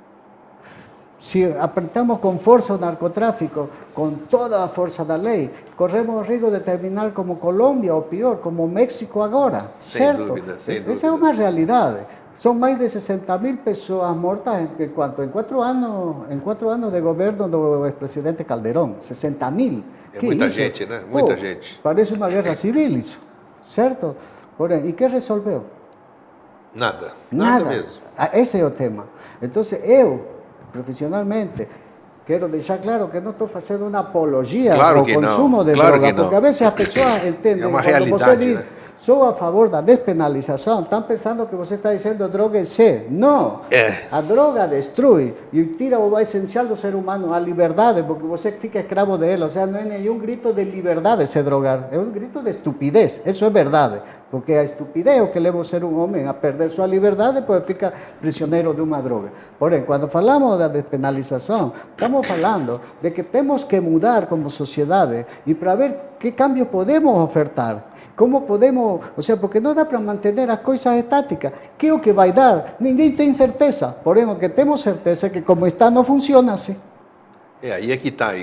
Se apertamos com força o narcotráfico, com toda a força da lei, corremos o risco de terminar como Colômbia ou pior, como México agora, certo? Sem dúvida, sem dúvida. Essa é uma realidade. São mais de 60.000 pessoas mortas em 4 anos de governo do ex-presidente Calderón. 60.000. É muita gente, né? Muita gente. Parece uma guerra civil isso, certo? Porém, e que resolveu? Nada. Nada mesmo. Esse é o tema. Então, eu, profissionalmente, quero deixar claro que não estou fazendo uma apologia ao consumo de droga, porque a vezes as pessoas entendem, quando você diz, sou a favor da despenalização, estão pensando que você está dizendo droga é C. Não, a droga destrói e tira o essencial do ser humano, a liberdade, porque você fica escravo dela, ou seja, não é nenhum grito de liberdade se drogar, é um grito de estupidez, isso é verdade, porque a estupidez é o que leva o ser homem a perder sua liberdade, pois fica prisioneiro de uma droga. Porém, quando falamos da despenalização, estamos falando de que temos que mudar como sociedade e para ver que cambio podemos ofertar. Como podemos, ou seja, porque não dá para manter as coisas estáticas. Que é o que vai dar? Ninguém tem certeza. Porém, o que temos certeza é que como está, não funciona assim. Aí é que está.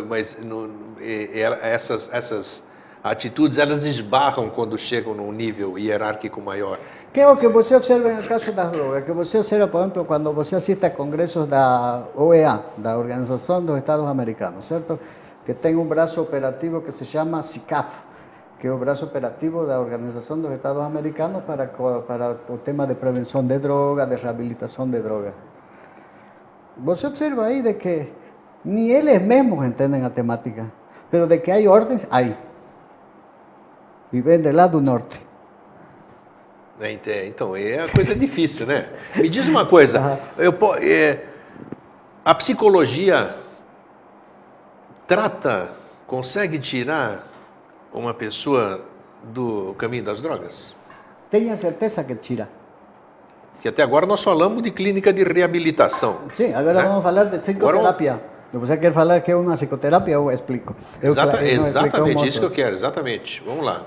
Mas essas atitudes, elas esbarram quando chegam num nível hierárquico maior. Que é o que você observa no caso das drogas? Que você observa, por exemplo, quando você assiste a congressos da OEA, da Organização dos Estados Americanos, certo? que tem um braço operativo que se chama SICAF, que é o braço operativo da Organização dos Estados Americanos para o tema de prevenção de droga, de reabilitação de droga. Você observa aí de que nem eles mesmos entendem a temática, mas de que há ordens, aí. E vem de lá do norte. Então, é uma coisa difícil, né? Me diz uma coisa, a psicologia consegue tirar uma pessoa do caminho das drogas? Tenha certeza que tira. Que até agora nós falamos de clínica de reabilitação. Sim, agora vamos falar de psicoterapia. Se você quer falar que é uma psicoterapia, eu explico. Exatamente, isso que eu quero, exatamente. Vamos lá.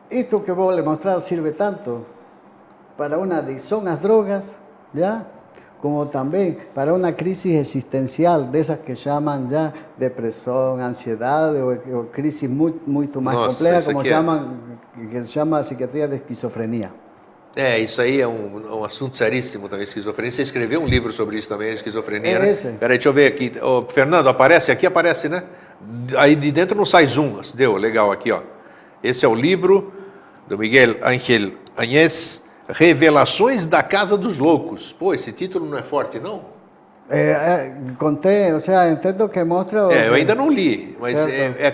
Isto que vou lhe mostrar sirve tanto para uma adicção às drogas, já, como também para uma crise existencial, dessas que chamam já depressão, ansiedade ou crise muito mais complexa, como que se chama a psiquiatria de esquizofrenia. Isso aí é um assunto seríssimo também, esquizofrenia. Você escreveu um livro sobre isso também, esquizofrenia, é né? Esse. Peraí, deixa eu ver aqui. Fernando, aparece, né? Aí de dentro não sai zoom. Deu, legal, aqui, ó. Esse é o livro do Miguel Ángel Añez, Revelações da Casa dos Loucos. Pô, esse título não é forte, não? Contei, entendo que mostra... eu ainda não li, mas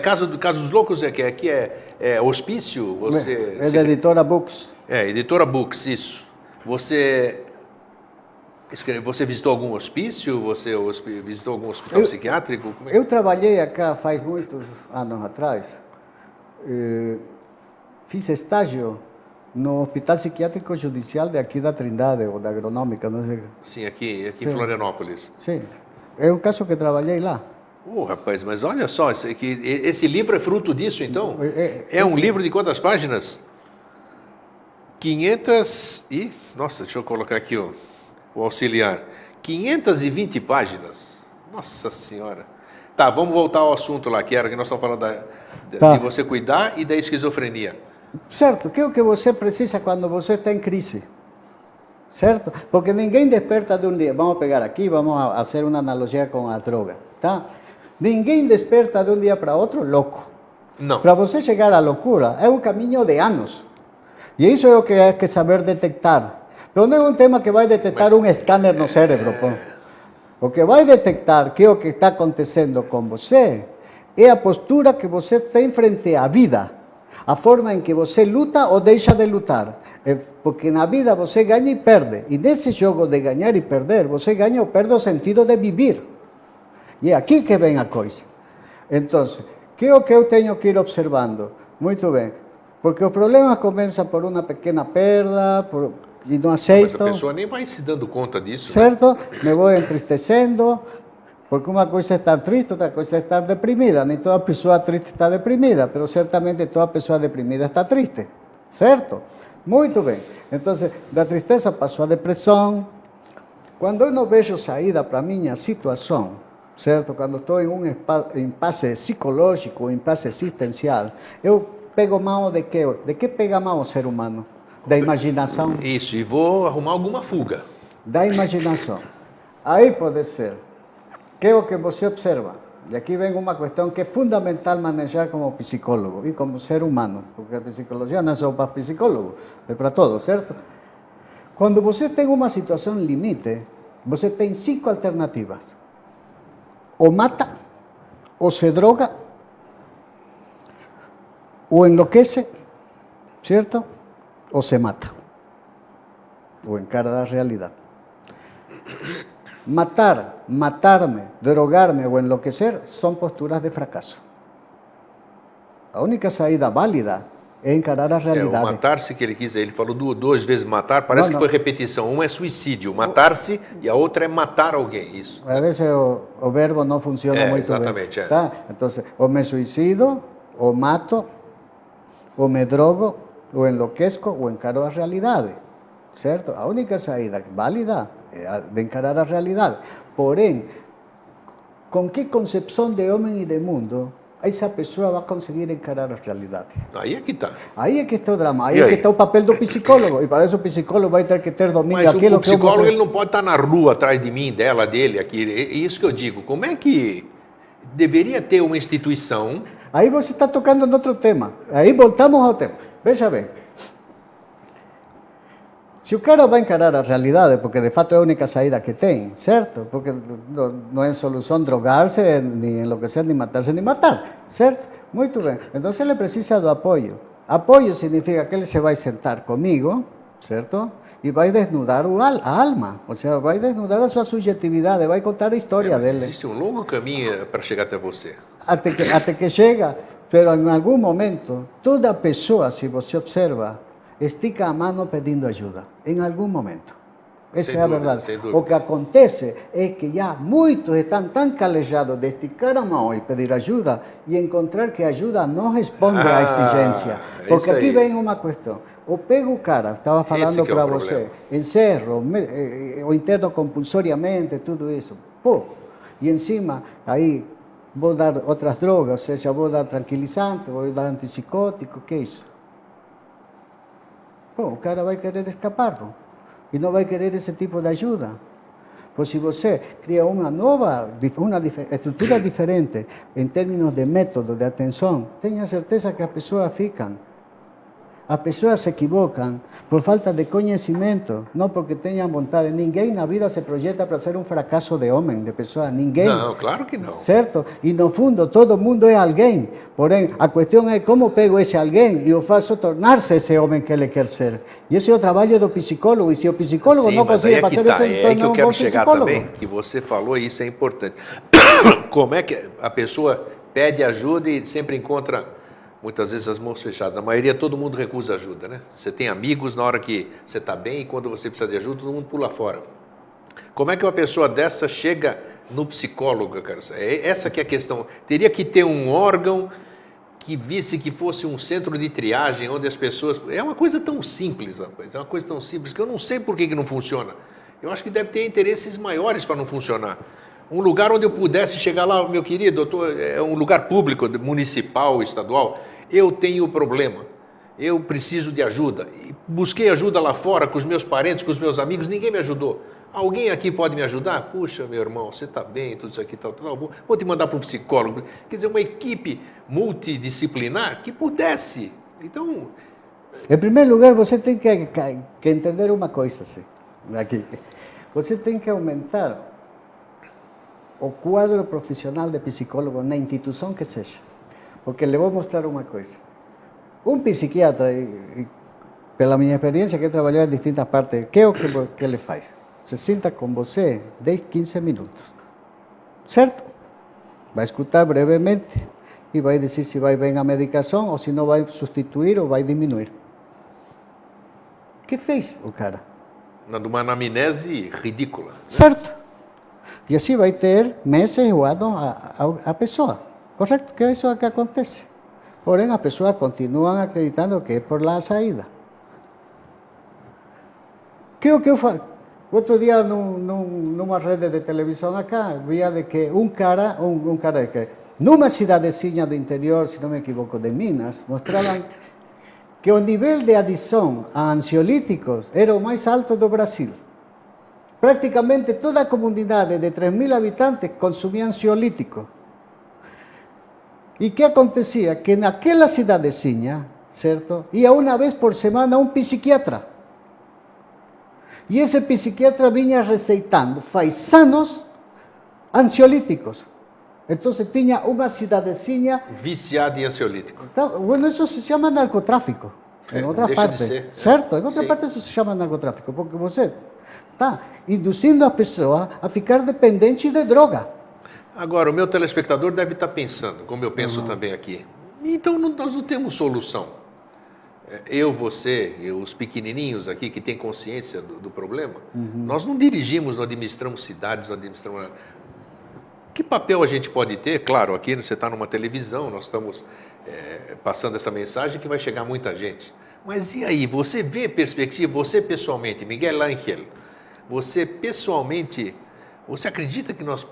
Casa dos Loucos, aqui é hospício? É da editora Books. Editora Books, isso. Você visitou algum hospício? Você visitou algum hospital psiquiátrico? Eu trabalhei acá faz muitos anos atrás. Fiz estágio no Hospital Psiquiátrico Judicial de aqui da Trindade, ou da Agronômica, não sei. Sim, aqui em Florianópolis. Sim, é um caso que trabalhei lá. Rapaz, mas olha só, esse livro é fruto disso, então? É um livro de quantas páginas? 500 e... Nossa, deixa eu colocar aqui o auxiliar. 520 páginas. Nossa Senhora. Tá, vamos voltar ao assunto lá, que nós estamos falando de você cuidar e da esquizofrenia. Certo, que é o que você precisa quando você está em crise. Certo? Porque ninguém desperta de um dia. Vamos pegar aqui, vamos a fazer uma analogia com a droga. Tá? Ninguém desperta de um dia para outro louco. Não. Para você chegar à loucura, é um caminho de anos. E isso é o que é que saber detectar. Então não é um tema que vai detectar um scanner no cérebro. O que vai detectar que é o que está acontecendo com você é a postura que você tem frente à vida. A forma em que você luta ou deixa de lutar. Porque na vida você ganha e perde. E nesse jogo de ganhar e perder, você ganha ou perde o sentido de viver. E é aqui que vem a coisa. Então, que é o que eu tenho que ir observando? Muito bem. Porque o problema começa por uma pequena perda, e não aceito. Mas a pessoa nem vai se dando conta disso. Certo? Né? Me vou entristecendo, porque uma coisa é estar triste, outra coisa é estar deprimida. Nem toda pessoa triste está deprimida, mas certamente toda pessoa deprimida está triste. Certo? Muito bem. Então, da tristeza passou a depressão. Quando eu não vejo saída para a minha situação, certo? Quando estou em um impasse psicológico, um impasse existencial, eu pego mão de quê? De que pega mão o ser humano? Da imaginação. Isso, e vou arrumar alguma fuga. Da imaginação. Aí pode ser. Que é o que você observa? E aqui vem uma questão que é fundamental manejar como psicólogo e como ser humano, porque a psicologia não é só para psicólogo, é para todos, certo? Quando você tem uma situação limite, você tem 5 alternativas. Ou mata, ou se droga, ou enlouquece, certo? Ou se mata, ou encara a realidade. Matar, matar-me, drogar-me ou enlouquecer são posturas de fracasso. A única saída válida é encarar a realidade. O matar-se que ele quis, ele falou 2 vezes matar, parece que foi repetição. Uma é suicídio, matar-se, e a outra é matar alguém. Isso. A vezes o verbo não funciona muito exatamente, bem. Tá? Então, ou me suicido, ou mato, ou me drogo, ou enlouqueço, ou encaro a realidade. Certo? A única saída válida é a de encarar a realidade. Porém, com que concepção de homem e de mundo essa pessoa vai conseguir encarar a realidade? Aí é que está. Aí é que está o drama, aí é que está o papel do psicólogo. E para isso o psicólogo vai ter que ter domínio daquilo que o psicólogo ele não pode estar na rua atrás de mim, dele, aqui. É isso que eu digo. Como é que deveria ter uma instituição... Aí você está tocando em outro tema. Aí voltamos ao tema. Veja bem. Se o cara vai encarar a realidade, porque de fato é a única saída que tem, certo? Porque não é solução drogar-se, nem enlouquecer, nem matar-se, nem matar, certo? Muito bem. Então ele precisa do apoio. Apoio significa que ele se vai sentar comigo, certo? E vai desnudar a alma, ou seja, vai desnudar a sua subjetividade, vai contar a história dele. Existe um longo caminho para chegar até você. Até que chega, pero em algum momento, toda pessoa, se você observa, estica a mano pedindo ajuda, em algum momento. Essa é a verdade. O que acontece é que já muitos estão tão calejados de esticar a mão e pedir ajuda e encontrar que a ajuda não responde à exigência. Porque aqui vem uma questão. Eu pego o cara, estava falando para você, encerro, o interno compulsoriamente, tudo isso. Pô, e em cima, aí, vou dar outras drogas, ou seja, vou dar tranquilizante, vou dar antipsicótico, o que é isso? Pô, o cara vai querer escapar, pô, e não vai querer esse tipo de ajuda. Pois se você cria uma estrutura diferente em termos de método de atenção, tenha certeza que as pessoas ficam. As pessoas se equivocam por falta de conhecimento, não porque tenham vontade. Ninguém na vida se projeta para ser um fracasso de homem, de pessoa. Ninguém. Não, claro que não. Certo? E no fundo, todo mundo é alguém. Porém, a questão é como pego esse alguém e o faço tornar-se esse homem que ele quer ser. E esse é o trabalho do psicólogo. E se o psicólogo Sim, não consegue fazer isso, então não é que eu quero chegar psicólogo. também, que você falou e isso é importante. Como é que a pessoa pede ajuda e sempre encontra... Muitas vezes as mãos fechadas. A maioria, todo mundo recusa ajuda, né? Você tem amigos na hora que você está bem e quando você precisa de ajuda, todo mundo pula fora. Como é que uma pessoa dessa chega no psicólogo, cara? Essa que é a questão. Teria que ter um órgão que visse que fosse um centro de triagem, onde as pessoas... É uma coisa tão simples, rapaz. É uma coisa tão simples que eu não sei por que não funciona. Eu acho que deve ter interesses maiores para não funcionar. Um lugar onde eu pudesse chegar lá, meu querido, é um lugar público, municipal, estadual... Eu tenho problema, eu preciso de ajuda. Busquei ajuda lá fora com os meus parentes, com os meus amigos, ninguém me ajudou. Alguém aqui pode me ajudar? Puxa, meu irmão, você está bem, tudo isso aqui, tal, vou te mandar para um psicólogo. Quer dizer, uma equipe multidisciplinar que pudesse. Então... Em primeiro lugar, você tem que entender uma coisa, assim, aqui. Você tem que aumentar o quadro profissional de psicólogo na instituição que seja. Porque le vou mostrar uma coisa. Um psiquiatra, pela minha experiência, que trabalhou em distintas partes, que é o que ele faz? Se senta com você 10, 15 minutos. Certo? Vai escutar brevemente e vai dizer se vai bem a medicação ou se não vai substituir ou vai diminuir. O que fez o cara? Uma anamnese ridícula. Né? Certo? E assim vai ter meses ou anos a pessoa. Correto, que é isso que acontece. Porém, as pessoas continuam acreditando que é por lá a saída. Que é o que eu faço? Outro dia, numa rede de televisão acá, via de que um cara de que, numa cidadezinha do interior, se não me equivoco, de Minas, mostravam que o nível de adição a ansiolíticos era o mais alto do Brasil. Praticamente toda a comunidade de 3.000 habitantes consumia ansiolíticos. E que acontecia? Que naquela cidadezinha, certo? Ia uma vez por semana um psiquiatra. E esse psiquiatra vinha receitando, faz anos, ansiolíticos. Então tinha uma cidadezinha... Viciada em ansiolítico. Então, bueno, isso se chama narcotráfico. Em outra parte. Certo? Em outra parte isso se chama narcotráfico. Porque você está induzindo a pessoa a ficar dependente de droga. Agora, o meu telespectador deve estar pensando, como eu penso também aqui. Então, nós não temos solução. Eu, você, os pequenininhos aqui que têm consciência do problema, nós não dirigimos, não administramos cidades, não administramos... Que papel a gente pode ter? Claro, aqui você está numa televisão, nós estamos passando essa mensagem que vai chegar muita gente. Mas e aí, você vê perspectiva, você pessoalmente, Miguel Ángel, você pessoalmente... Você acredita que nós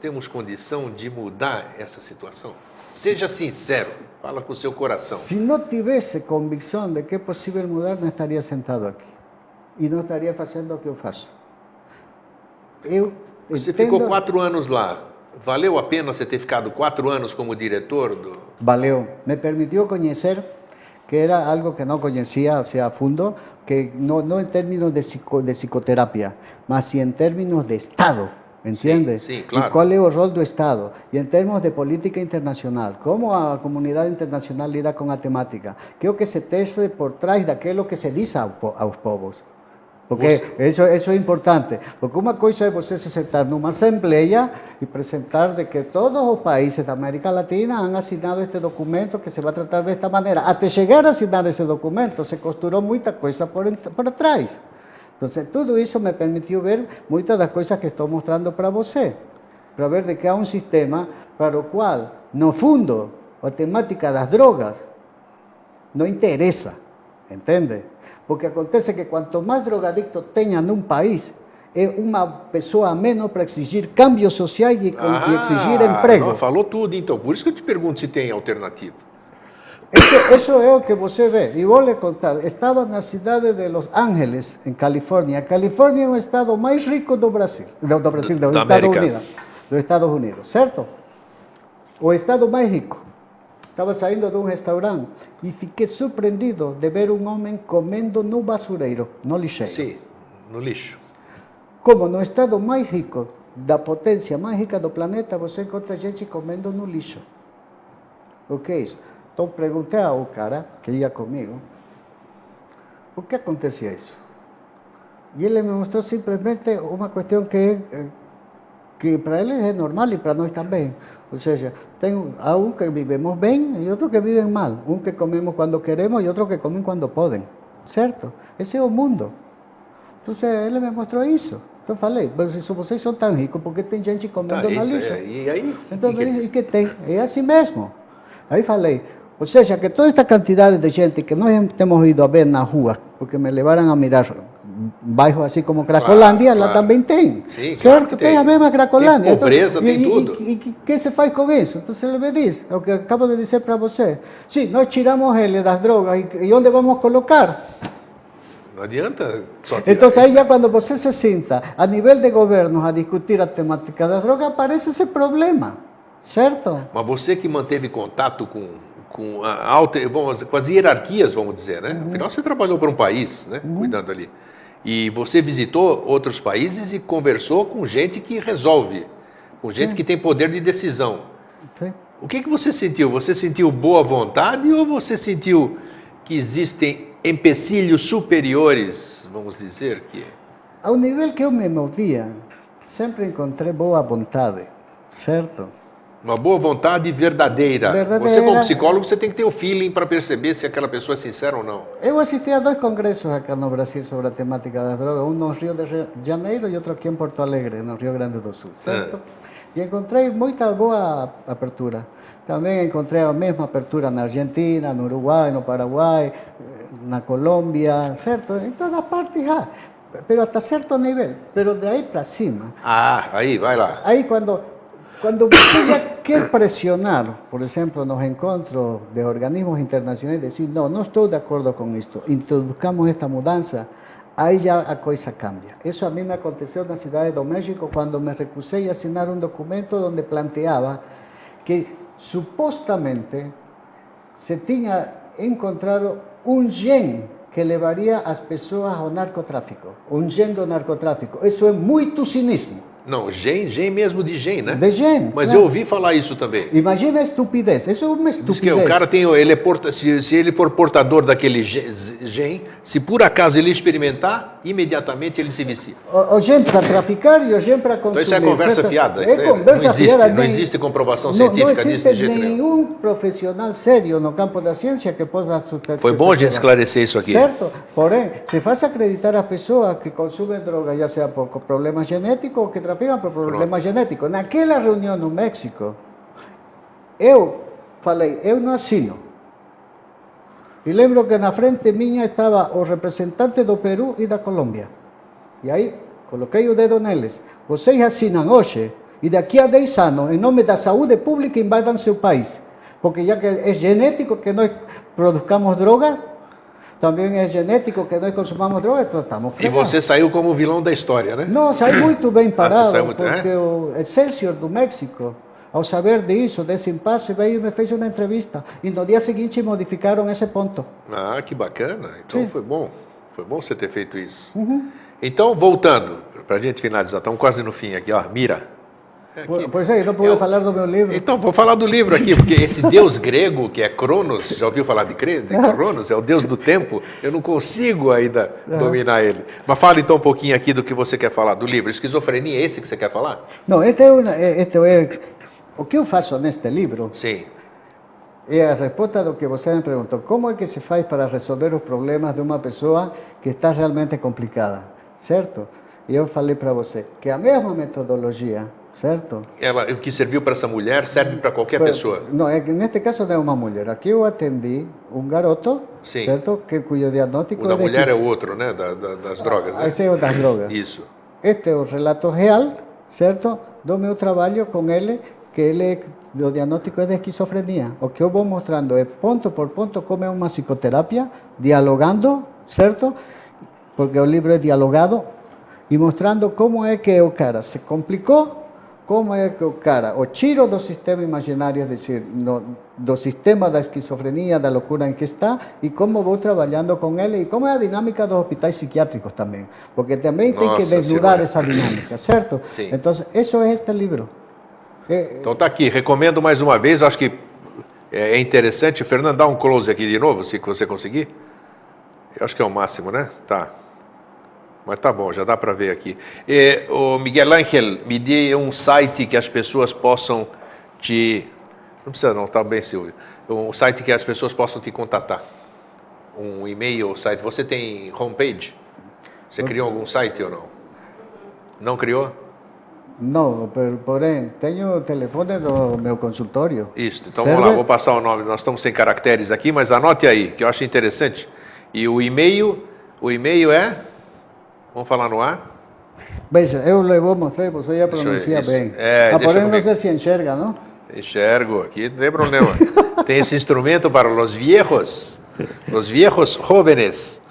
temos condição de mudar essa situação? Seja sincero, fala com o seu coração. Se não tivesse convicção de que é possível mudar, não estaria sentado aqui. E não estaria fazendo o que eu faço. Você ficou 4 anos lá, Valeu a pena você ter ficado 4 anos como diretor do... Valeu. Me permitió conocer, que era algo que no conocía, o sea, a fondo, que no en términos de psicoterapia, mas sí en términos de Estado, ¿entiende? Sí, sí, claro. ¿Y cuál es el rol del Estado? Y en términos de política internacional, ¿cómo a comunidad internacional lida con la temática? ¿Qué es lo que se teste por trás de aquello que se dice a los povos? Porque eso es importante, porque una cosa es você se sentar numa assembleia y presentar de que todos los países de América Latina han asignado este documento que se va a tratar de esta manera. Hasta llegar a asignar ese documento se costuró mucha cosa por atrás. Entonces, todo eso me permitió ver muchas de las cosas que estoy mostrando para você, para ver de que hay un sistema para el cual, no fundo, la temática de las drogas no interesa, ¿entiende? Porque acontece que cuanto más drogadictos tengan en un país, es una pessoa menos para exigir cambio social y exigir emprego. Não, falou tudo, então. Por isso que eu te pergunto se tem alternativa. Eso es lo que você ve. Y voy a contar, estaba en la ciudad de Los Ángeles, en California. California es el estado más rico del Brasil, dos Estados Unidos, ¿cierto? O estado más rico. Estaba saliendo de un restaurante y fiquei surpreendido de ver un hombre comiendo no basureiro, no lixeiro. Sim, no lixo. Como no estado mais rico, da potência mais rica do planeta, você encontra gente comendo no lixo. O que é isso? Então perguntei ao cara que ia comigo, por que acontecia isso? E ele me mostrou simplesmente uma questão que para eles é normal e para nós também. Ou seja, há um que vivemos bem e outro que vivem mal. Um que comemos quando queremos e outro que comem quando podem. Certo? Esse é o mundo. Então, ele me mostrou isso. Então, falei, mas se vocês são tão ricos, por que tem gente comendo na lixo? E aí? Então, ele disse, que tem? É assim mesmo. Aí falei, ou seja, que toda esta quantidade de gente que nós temos ido a ver na rua, porque me levaram a mirar bairros assim como Cracolândia, lá também tem, sim, certo? Claro tem a mesma Cracolândia. Tem pobreza, tem tudo. E que se faz com isso? Então ele me diz, é o que eu acabo de dizer para você. Sim, nós tiramos ele das drogas, e onde vamos colocar? Não adianta só tirar. Então aí já quando você se senta a nível de governos a discutir a temática das drogas, aparece esse problema, certo? Mas você que manteve contato com as hierarquias, vamos dizer, né? Afinal, você trabalhou para um país, né? Cuidando ali. E você visitou outros países e conversou com gente que resolve, com gente que tem poder de decisão. Sim. O que você sentiu? Você sentiu boa vontade ou você sentiu que existem empecilhos superiores, vamos dizer que... Ao nível que eu me movia, sempre encontrei boa vontade, certo? Uma boa vontade verdadeira. Você, como psicólogo, você tem que ter o feeling para perceber se aquela pessoa é sincera ou não. Eu assisti a 2 congressos acá no Brasil sobre a temática das drogas, um no Rio de Janeiro e outro aqui em Porto Alegre, no Rio Grande do Sul, certo? E encontrei muita boa abertura. Também encontrei a mesma abertura na Argentina, no Uruguai, no Paraguai, na Colômbia, certo? Em toda parte já, mas até certo nível. Mas de aí para cima... Ah, aí, vai lá. Aí quando você já quer pressionar, por exemplo, nos encontros de organismos internacionais, dizer, não estou de acordo com isto, introduzcamos esta mudança, aí já a coisa cambia. Isso a mim me aconteceu na cidade do México, quando me recusei a assinar um documento onde planteava que, supostamente, se tinha encontrado um gene que levaria as pessoas ao narcotráfico, um gene do narcotráfico. Isso é muito cinismo. Não, gen mesmo de gen, né? De gen. Mas eu ouvi falar isso também. Imagina a estupidez, isso é uma estupidez. Diz que o cara tem, se ele for portador daquele gen, se por acaso ele experimentar, imediatamente ele se vicia. O gen para traficar e o gen para consumir. Então isso é conversa certo? fiada. É conversa fiada. Não existe comprovação científica disso de jeito nenhum. Não existe nenhum profissional sério no campo da ciência que possa sustentar. Foi bom a gente esclarecer isso aqui. Certo? Porém, se faz acreditar as pessoas que consumem droga, já seja por problemas genéticos ou que traficam por problemas genéticos. Naquela reunião no México, eu falei, eu não assino. E lembro que na frente minha estava o representante do Peru e da Colômbia. E aí, coloquei o dedo neles. Vocês assinam hoje e daqui a 10 anos, em nome da saúde pública, invadam seu país. Porque já que é genético que nós produzcamos drogas, também é genético que nós consumamos droga, então estamos E fregados. você saiu como o vilão da história, né? Não, saí muito bem parado, saiu muito, porque o Excelsior do México, ao saber disso, desse impasse, veio e me fez uma entrevista. E no dia seguinte modificaram esse ponto. Ah, que bacana. Então Sim. foi bom. Foi bom você ter feito isso. Uhum. Então, voltando, para a gente finalizar, estamos quase no fim aqui, ó, Mira. Aqui. Pois é, não pude falar do meu livro. Então, vou falar do livro aqui, porque esse deus grego, que é Cronos, já ouviu falar de Cronos? É o deus do tempo, eu não consigo ainda dominar ele. Mas fala então um pouquinho aqui do que você quer falar do livro. Esquizofrenia, é esse que você quer falar? Não, o que eu faço neste livro Sim. é a resposta do que você me perguntou. Como é que se faz para resolver os problemas de uma pessoa que está realmente complicada, certo? E eu falei para você que a mesma metodologia, certo? Ela, o que serviu para essa mulher serve para qualquer pessoa. Não, neste caso não é uma mulher. Aqui eu atendi um garoto, Sim. certo? Cujo diagnóstico O da de mulher é o outro, né? Das drogas, né? Esse é o das drogas. Isso. Este é o relato real, certo? Do meu trabalho com ele, que o diagnóstico é de esquizofrenia. O que eu vou mostrando é ponto por ponto como é uma psicoterapia, dialogando, certo? Porque o livro é dialogado, e mostrando como é que o cara se complicou, como é que o cara, o tiro do sistema imaginário, é dizer, do sistema da esquizofrenia, da loucura em que está, e como vou trabalhando com ele, e como é a dinâmica dos hospitais psiquiátricos também, porque também tem que Nossa, desnudar Silvia. essa dinâmica, certo? Sim. Então, isso é este livro. Então tá aqui, recomendo mais uma vez, eu acho que é interessante. Fernando, dá um close aqui de novo, se você conseguir. Eu acho que é o máximo, né? Tá. Mas tá bom, já dá para ver aqui. O Miguel Ángel, me dê um site que as pessoas possam te... Não precisa não, tá bem, Silvio. Um site que as pessoas possam te contatar. Um e-mail, site. Você tem homepage? Você criou algum site ou não? Não criou? Não, porém, tenho o telefone do meu consultório. Isso, então vamos lá, vou passar o nome. Nós estamos sem caracteres aqui, mas anote aí, que eu acho interessante. E o e-mail é... Vamos falar no ar? Veja, eu lhe vou mostrar, você já pronuncia isso. bem. Deixa porém, não comigo. sei se enxerga, não? Enxergo, aqui não tem problema. Tem esse instrumento para os viejos jóvenes.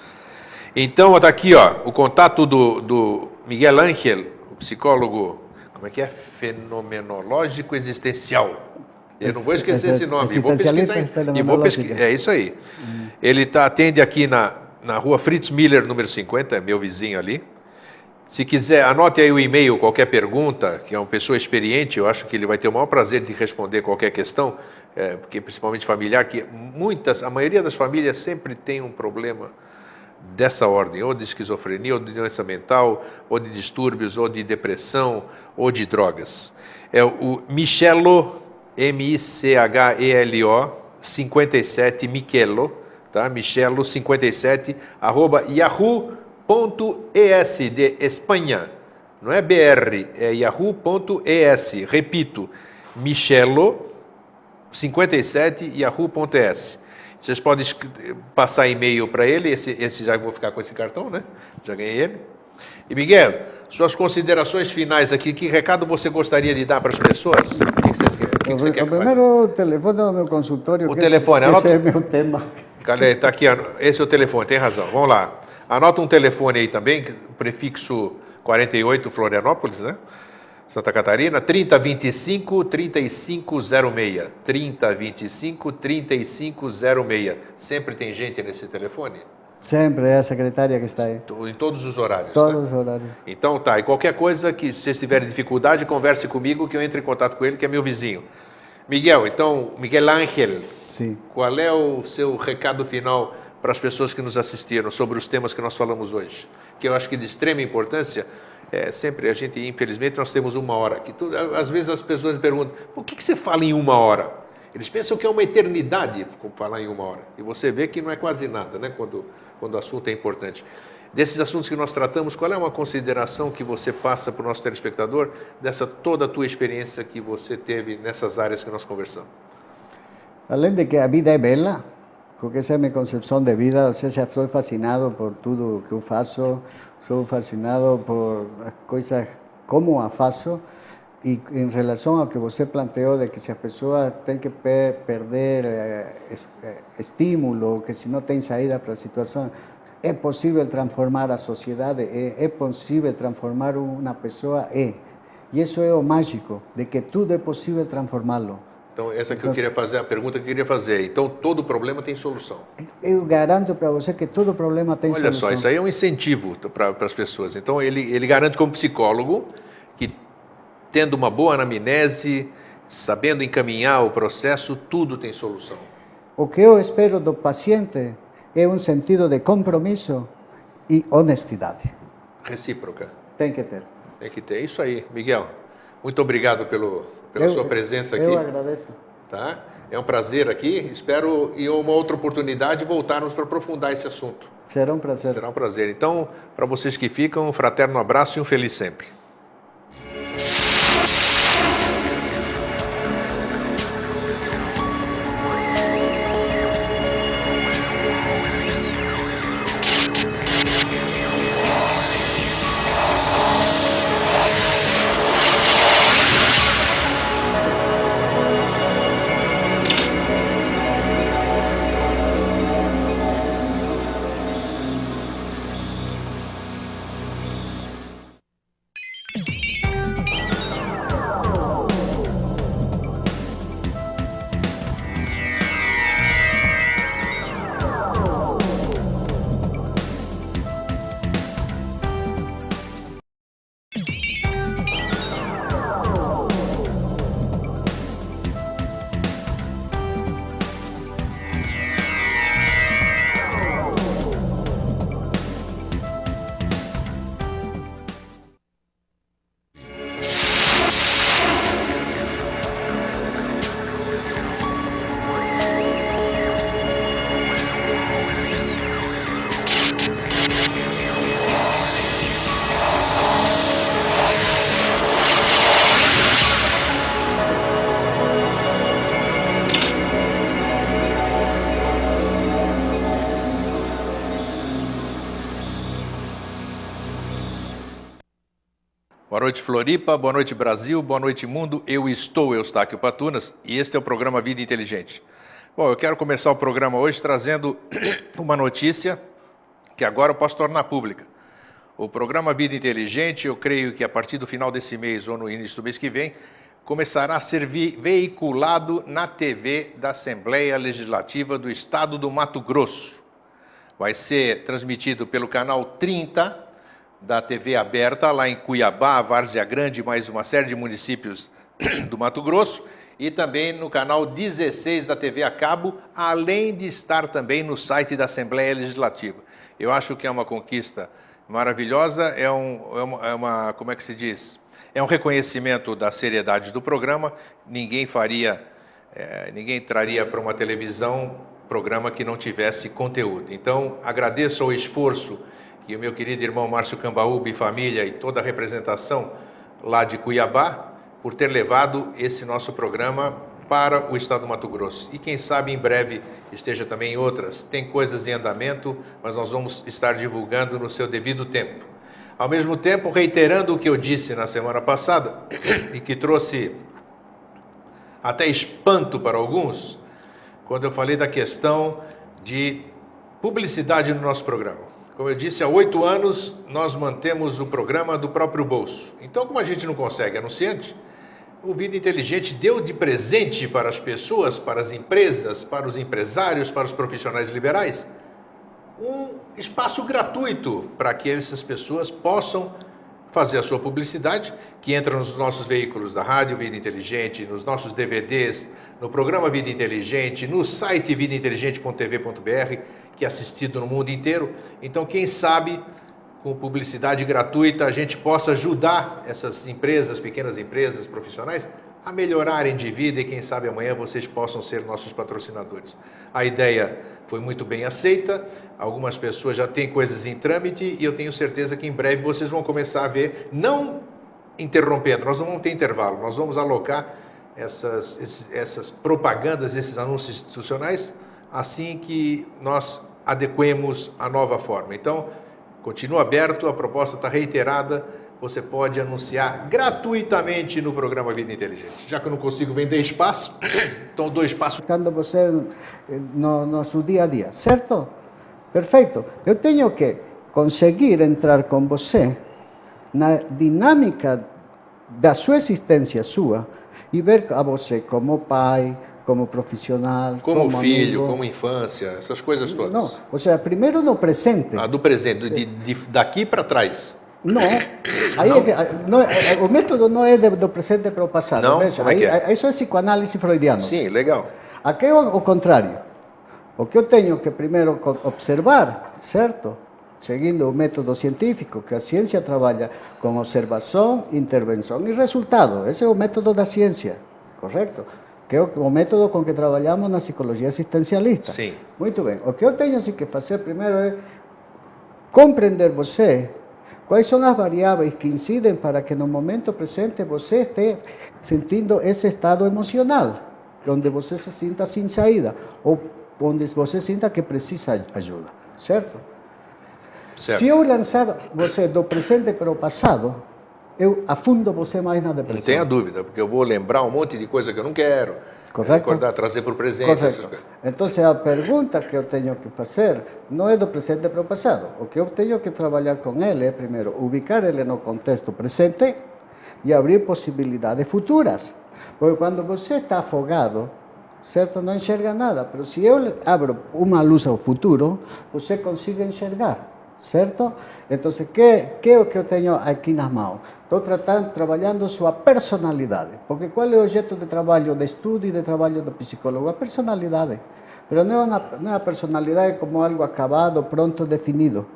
Então, está aqui, ó, o contato do Miguel Ángel, o psicólogo, como é que é? Fenomenológico existencial. Eu não vou esquecer esse nome, vou pesquisar. É isso aí. Ele atende aqui na rua Fritz Miller, número 50, é meu vizinho ali. Se quiser, anote aí o e-mail, qualquer pergunta, que é uma pessoa experiente, eu acho que ele vai ter o maior prazer de responder qualquer questão, porque principalmente familiar, que a maioria das famílias sempre tem um problema dessa ordem, ou de esquizofrenia, ou de doença mental, ou de distúrbios, ou de depressão, ou de drogas. É o Michelo, M-I-C-H-E-L-O, 57, Michelo, tá? Michelo 57, @yahoo.es, de Espanha. Não é BR, é yahoo.es. Repito, Michelo 57, yahoo.es. Vocês podem passar e-mail para ele, esse já vou ficar com esse cartão, né? Já ganhei ele. E Miguel, suas considerações finais aqui, que recado você gostaria de dar para as pessoas? O que você quer? Primeiro, o telefone do meu consultório, o telefone, esse é meu tema. Cadê? Está aqui, esse é o telefone, tem razão. Vamos lá. Anota um telefone aí também, prefixo 48, Florianópolis, né? Santa Catarina, 3025 3506. 3025 3506. Sempre tem gente nesse telefone? Sempre, é a secretária que está aí. Em todos os horários? Todos os horários. Então tá, e qualquer coisa que vocês tiverem dificuldade, converse comigo que eu entre em contato com ele, que é meu vizinho. Miguel, então, Miguel Ángel, Sim. Qual é o seu recado final para as pessoas que nos assistiram sobre os temas que nós falamos hoje? Que eu acho que de extrema importância, sempre a gente, infelizmente, nós temos uma hora. Às vezes as pessoas me perguntam, por que você fala em uma hora? Eles pensam que é uma eternidade falar em uma hora. E você vê que não é quase nada, né, quando o assunto é importante. Desses assuntos que nós tratamos, qual é uma consideração que você passa para o nosso telespectador dessa toda a tua experiência que você teve nessas áreas que nós conversamos? Além de que a vida é bela, porque essa é a minha concepção de vida, ou seja, sou fascinado por tudo que eu faço, sou fascinado por as coisas como a faço, E em relação ao que você planteou de que se a pessoa tem que perder estímulo, que se não tem saída para a situação, é possível transformar a sociedade, é possível transformar uma pessoa, é. E isso é o mágico, de que tudo é possível transformá-lo. Então, essa que eu queria fazer, a pergunta que eu queria fazer. Então, todo problema tem solução. Eu garanto para você que todo problema tem Olha solução. só, isso aí é um incentivo para as pessoas. Então, ele garante como psicólogo que, tendo uma boa anamnese, sabendo encaminhar o processo, tudo tem solução. O que eu espero do paciente é um sentido de compromisso e honestidade. Recíproca. Tem que ter. Tem que ter. Isso aí, Miguel. Muito obrigado pela sua presença aqui. Eu agradeço. Tá? É um prazer aqui. Espero, em uma outra oportunidade, voltarmos para aprofundar esse assunto. Será um prazer. Será um prazer. Então, para vocês que ficam, um fraterno abraço e um feliz sempre. Boa noite, Floripa, boa noite, Brasil, boa noite, mundo. Eu estou Eustáquio Patunas e este é o programa Vida Inteligente. Bom, eu quero começar o programa hoje trazendo uma notícia que agora eu posso tornar pública. O programa Vida Inteligente, eu creio que a partir do final desse mês ou no início do mês que vem, começará a ser veiculado na TV da Assembleia Legislativa do Estado do Mato Grosso. Vai ser transmitido pelo canal 30 da TV aberta, lá em Cuiabá, Várzea Grande e mais uma série de municípios do Mato Grosso, e também no canal 16 da TV a cabo, além de estar também no site da Assembleia Legislativa. Eu acho que é uma conquista maravilhosa, como é que se diz? É um reconhecimento da seriedade do programa. Ninguém traria para uma televisão programa que não tivesse conteúdo. Então, agradeço ao esforço que o meu querido irmão Márcio Cambaúba e família e toda a representação lá de Cuiabá, por ter levado esse nosso programa para o estado do Mato Grosso. E quem sabe em breve esteja também em outras. Tem coisas em andamento, mas nós vamos estar divulgando no seu devido tempo. Ao mesmo tempo, reiterando o que eu disse na semana passada, e que trouxe até espanto para alguns, quando eu falei da questão de publicidade no nosso programa. Como eu disse, há 8 anos nós mantemos o programa do próprio bolso. Então, como a gente não consegue anunciante, o Vida Inteligente deu de presente para as pessoas, para as empresas, para os empresários, para os profissionais liberais, um espaço gratuito para que essas pessoas possam fazer a sua publicidade, que entra nos nossos veículos da Rádio Vida Inteligente, nos nossos DVDs, no programa Vida Inteligente, no site vidainteligente.tv.br, que é assistido no mundo inteiro. Então, quem sabe, com publicidade gratuita, a gente possa ajudar essas empresas, pequenas empresas, profissionais, a melhorarem de vida e quem sabe amanhã vocês possam ser nossos patrocinadores. A ideia foi muito bem aceita, algumas pessoas já têm coisas em trâmite e eu tenho certeza que em breve vocês vão começar a ver, não interrompendo, nós não vamos ter intervalo, nós vamos alocar essas propagandas, esses anúncios institucionais, assim que nós adequemos a nova forma. Então, continua aberto, a proposta está reiterada você pode anunciar gratuitamente no programa Vida Inteligente. Já que eu não consigo vender espaço, então dou espaço. Quando você no seu dia a dia, certo? Perfeito. Eu tenho que conseguir entrar com você na dinâmica da sua existência sua e ver a você como pai, como profissional, como filho, amigo. como infância, essas coisas todas. Não, ou seja, primeiro no presente. Ah, do presente, daqui para trás. Não, aí não. O método não é do presente para o passado. Não, veja, como é que é? Isso é psicoanálise freudiana. Sim, legal. Aqui é o contrário. O que eu tenho que primeiro observar, certo? Seguindo o método científico, que a ciência trabalha com observação, intervenção e resultado. Esse é o método da ciência, correto? Que é o método com que trabalhamos na psicologia existencialista. Sim. Muito bem. O que eu tenho que fazer primeiro é compreender você quais são as variáveis que incidem para que no momento presente você esteja sentindo esse estado emocional, onde você se sinta sem saída, ou onde você sinta que precisa ajuda, certo? Certo. Se eu lançar você do presente para o passado, eu afundo você mais na depressão. Não tenha dúvida, porque eu vou lembrar um monte de coisa que eu não quero. Correto? Recordar, trazer para o presente. Correto. Então, a pergunta que eu tenho que fazer não é do presente para o passado. O que eu tenho que trabalhar com ele é, primeiro, ubicar ele no contexto presente e abrir possibilidades futuras. Porque quando você está afogado, certo, não enxerga nada. Mas se eu abro uma luz ao futuro, você consegue enxergar. Certo? Então, o que é o que eu tenho aqui nas mãos? Estou trabalhando sua personalidade. Porque qual é o objeto de trabalho, de estudo e de trabalho do psicólogo? A personalidade. Mas não é a personalidade como algo acabado, pronto, definido.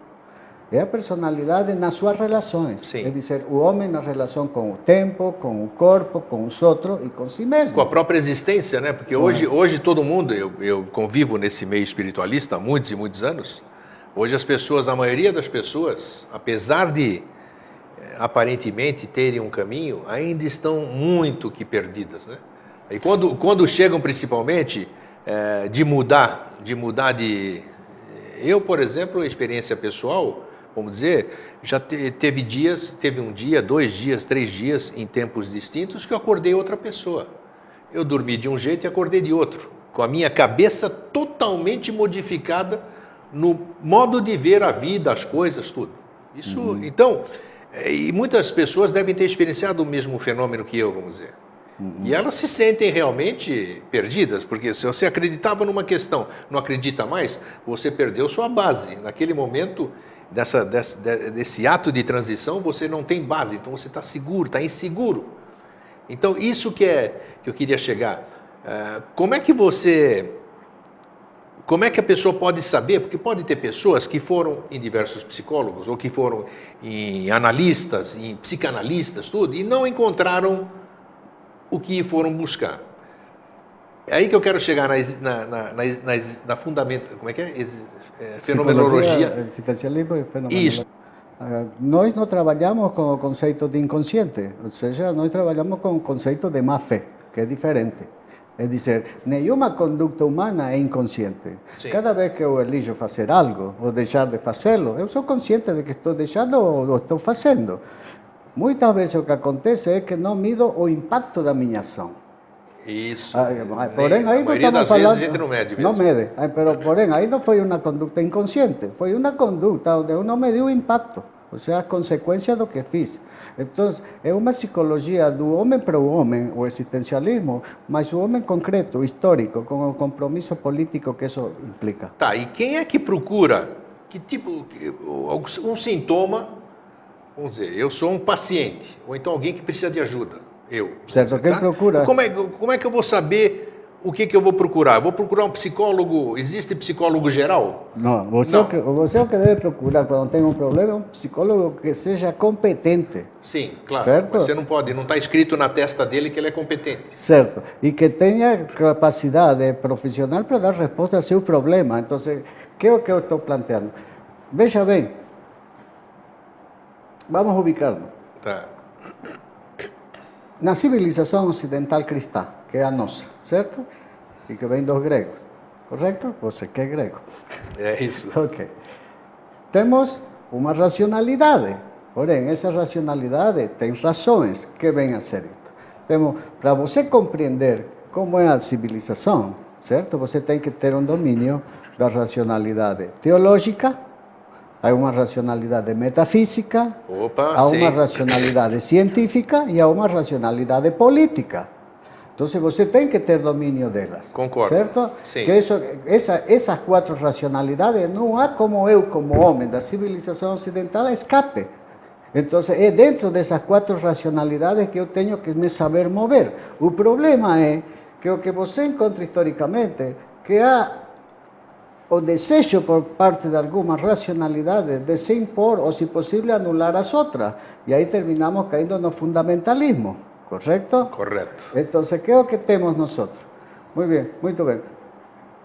É a personalidade nas suas relações. Sim. É dizer, o homem na relação com o tempo, com o corpo, com os outros e com si mesmo. Com a própria existência, né? Porque hoje todo mundo, eu convivo nesse meio espiritualista há muitos e muitos anos. Hoje as pessoas, a maioria das pessoas, apesar de aparentemente terem um caminho, ainda estão muito que perdidas, né? E quando chegam principalmente de mudar de... Eu, por exemplo, experiência pessoal, vamos dizer, já teve um dia, 2 dias, 3 dias, em tempos distintos, que eu acordei outra pessoa. Eu dormi de um jeito e acordei de outro, com a minha cabeça totalmente modificada no modo de ver a vida, as coisas, tudo. Isso, então, e muitas pessoas devem ter experienciado o mesmo fenômeno que eu, vamos dizer. E elas se sentem realmente perdidas, porque se você acreditava numa questão, não acredita mais, você perdeu sua base. Naquele momento, desse ato de transição, você não tem base, então você está seguro, está inseguro. Então, isso que eu queria chegar. Como é que a pessoa pode saber? Porque pode ter pessoas que foram em diversos psicólogos, ou que foram em analistas, em psicanalistas, tudo, e não encontraram o que foram buscar. É aí que eu quero chegar na fundamento, como é que é? Fenomenologia. Existencialismo e fenomenologia. Isso. Nós não trabalhamos com o conceito de inconsciente, ou seja, nós trabalhamos com o conceito de má fé, que é diferente. É dizer, nenhuma conduta humana é inconsciente. Sim. Cada vez que eu elijo fazer algo ou deixar de fazê-lo, eu sou consciente de que estou deixando ou estou fazendo. Muitas vezes o que acontece é que não mido o impacto da minha ação. Isso. Porém, aí a maioria das vezes a gente não mede mesmo. Não mede. Porém, aí não foi uma conduta inconsciente. Foi uma conduta onde eu não medi o impacto. Ou seja, a consequência do que fiz. Então, é uma psicologia do homem para o homem, o existencialismo, mas o homem concreto, histórico, com o compromisso político que isso implica. Tá, e quem é que procura, que tipo, um sintoma, vamos dizer, eu sou um paciente, ou então alguém que precisa de ajuda, Certo, quem procura? Como é que eu vou saber o que eu vou procurar? Eu vou procurar um psicólogo, existe psicólogo geral? Não, você o que deve procurar quando tem um problema é um psicólogo que seja competente. Sim, claro. Certo? Você não está escrito na testa dele que ele é competente. Certo, e que tenha capacidade profissional para dar resposta ao seu problema. Então, o que é o que eu estou planteando? Veja bem, vamos ubicar-nos. Tá. Na civilização ocidental cristã, que é a nossa, certo? E que vem dos gregos, correto? Você que é grego. É isso. Ok. Temos uma racionalidade, Porém, essa racionalidade tem razões que vêm a ser isto. Então, para você compreender como é a civilização, certo? Você tem que ter um domínio da racionalidade teológica, há uma racionalidade metafísica, há uma racionalidade científica e há uma racionalidade política. Então, você tem que ter domínio delas. Concordo. Certo? Sim. Que essas quatro racionalidades, não há como eu, como homem da civilização ocidental, escape. Então, é dentro dessas quatro racionalidades que eu tenho que me saber mover. O problema é que o que você encontra historicamente, que há o desejo por parte de algumas racionalidades de se impor ou, se possível, anular as outras. E aí terminamos caindo no fundamentalismo, correto? Correto. Então, que é o que temos nós? Muito bem.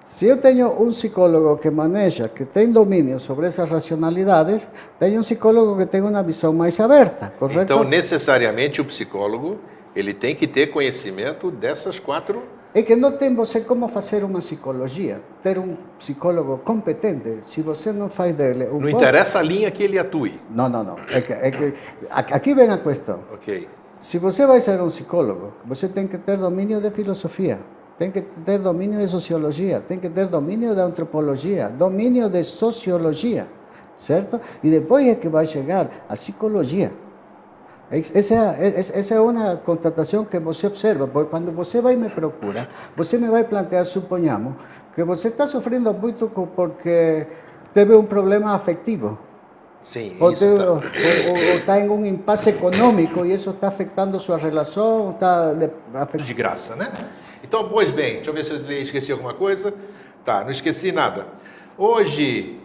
Se eu tenho um psicólogo que maneja, que tem domínio sobre essas racionalidades, tenho um psicólogo que tem uma visão mais aberta, correto? Então, necessariamente, o psicólogo, ele tem que ter conhecimento dessas quatro. É que não tem você como fazer uma psicologia, ter um psicólogo competente, se você não faz dele... Não interessa a linha que ele atue. Não. Aqui vem a questão. Ok. Se você vai ser um psicólogo, você tem que ter domínio de filosofia, tem que ter domínio de sociologia, tem que ter domínio de antropologia, domínio de sociologia, certo? E depois é que vai chegar a psicologia. Essa é uma constatação que você observa, porque quando você vai me procura, você me vai plantear, suponhamos, que você está sofrendo muito porque teve um problema afetivo. Sim, ou isso está em um impasse econômico e isso está afetando sua relação, está afetando... De graça, né? Então, pois bem, deixa eu ver se eu esqueci alguma coisa. Tá, não esqueci nada. Hoje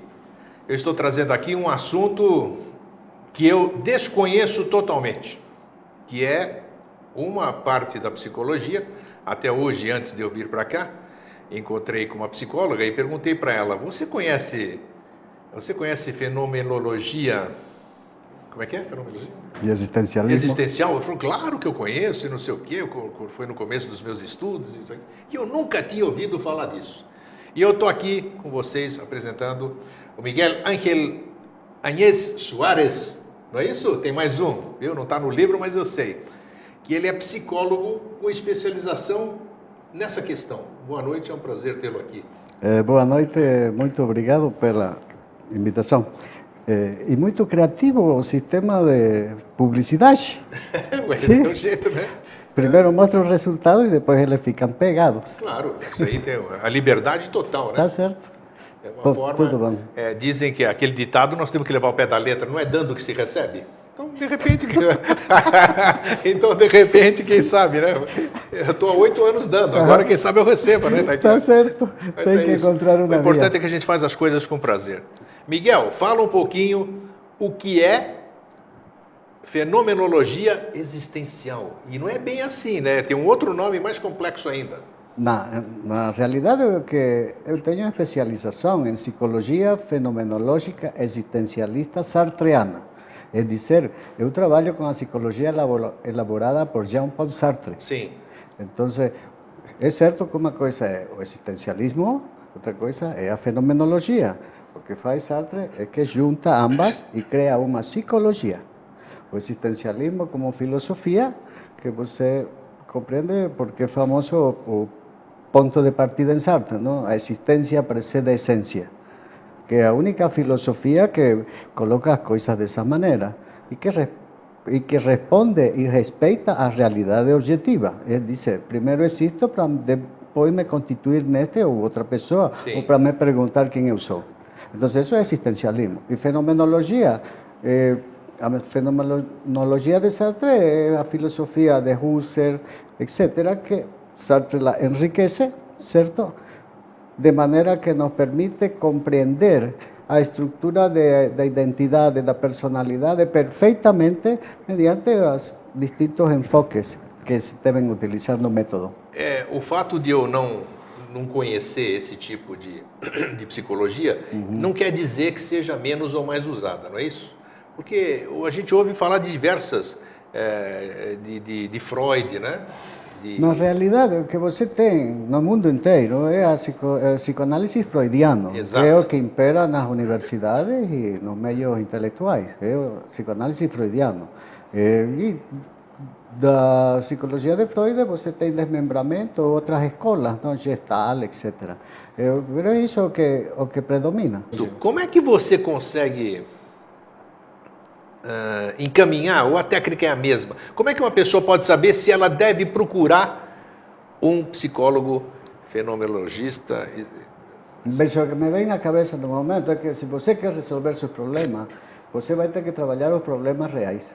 eu estou trazendo aqui um assunto que eu desconheço totalmente, que é uma parte da psicologia. Até hoje, antes de eu vir para cá, encontrei com uma psicóloga e perguntei para ela, você conhece fenomenologia? Como é que é? Fenomenologia? E existencialismo? Existencial? Eu falei, claro que eu conheço e não sei o quê, foi no começo dos meus estudos, e eu nunca tinha ouvido falar disso. E eu estou aqui com vocês apresentando o Miguel Ángel Añez Soares, não é isso? Tem mais um, viu? Não está no livro, mas eu sei. Que ele é psicólogo com especialização nessa questão. Boa noite, é um prazer tê-lo aqui. Boa noite, muito obrigado pela invitação. E muito criativo o sistema de publicidade. Sim. É um jeito, né? Primeiro mostra o resultado e depois eles ficam pegados. Claro, isso aí tem a liberdade total, né? Tá certo. É uma forma, tudo bom. Dizem que aquele ditado nós temos que levar ao pé da letra, não é dando que se recebe? Então, de repente, quem sabe, né? Eu estou há 8 anos dando, agora quem sabe eu recebo, né? Tá certo, tem que encontrar uma via. O importante é que a gente faz as coisas com prazer. Miguel, fala um pouquinho o que é fenomenologia existencial. E não é bem assim, né? Tem um outro nome mais complexo ainda. Na realidade, eu tenho especialização em psicologia fenomenológica existencialista sartreana. É dizer, eu trabalho com a psicologia elaborada por Jean-Paul Sartre. Sim. Então, é certo que uma coisa é o existencialismo, outra coisa é a fenomenologia. O que faz Sartre é que junta ambas e cria uma psicologia. O existencialismo como filosofia, que você compreende porque é famoso o ponto de partida em Sartre, não? A existência precede a essência, que é a única filosofia que coloca as coisas dessa maneira e que responde e respeita a realidade objetiva. É dizer, primeiro existo para depois me constituir neste ou outra pessoa, Sim. ou para me perguntar quem eu sou. Então, isso é existencialismo. E fenomenologia, a fenomenologia de Sartre é a filosofia de Husserl, etc., que Sartre la enriquece, certo? De maneira que nos permite compreender a estrutura da identidade, da personalidade, perfeitamente mediante os distintos enfoques que se devem utilizar no método. O fato de eu não conhecer esse tipo de psicologia, não quer dizer que seja menos ou mais usada, não é isso? Porque a gente ouve falar de diversas, de Freud, né? Na realidade, o que você tem no mundo inteiro é o psicoanálise freudiano. Exato. É o que impera nas universidades e nos meios intelectuais. É o psicoanálise freudiano. E da psicologia de Freud você tem desmembramento, outras escolas, então, Gestalt, etc. Pero é isso o que predomina. Como é que você consegue encaminhar, ou a técnica é a mesma? Como é que uma pessoa pode saber se ela deve procurar um psicólogo fenomenologista? O que me vem na cabeça no momento é que se você quer resolver seus problemas, você vai ter que trabalhar os problemas reais.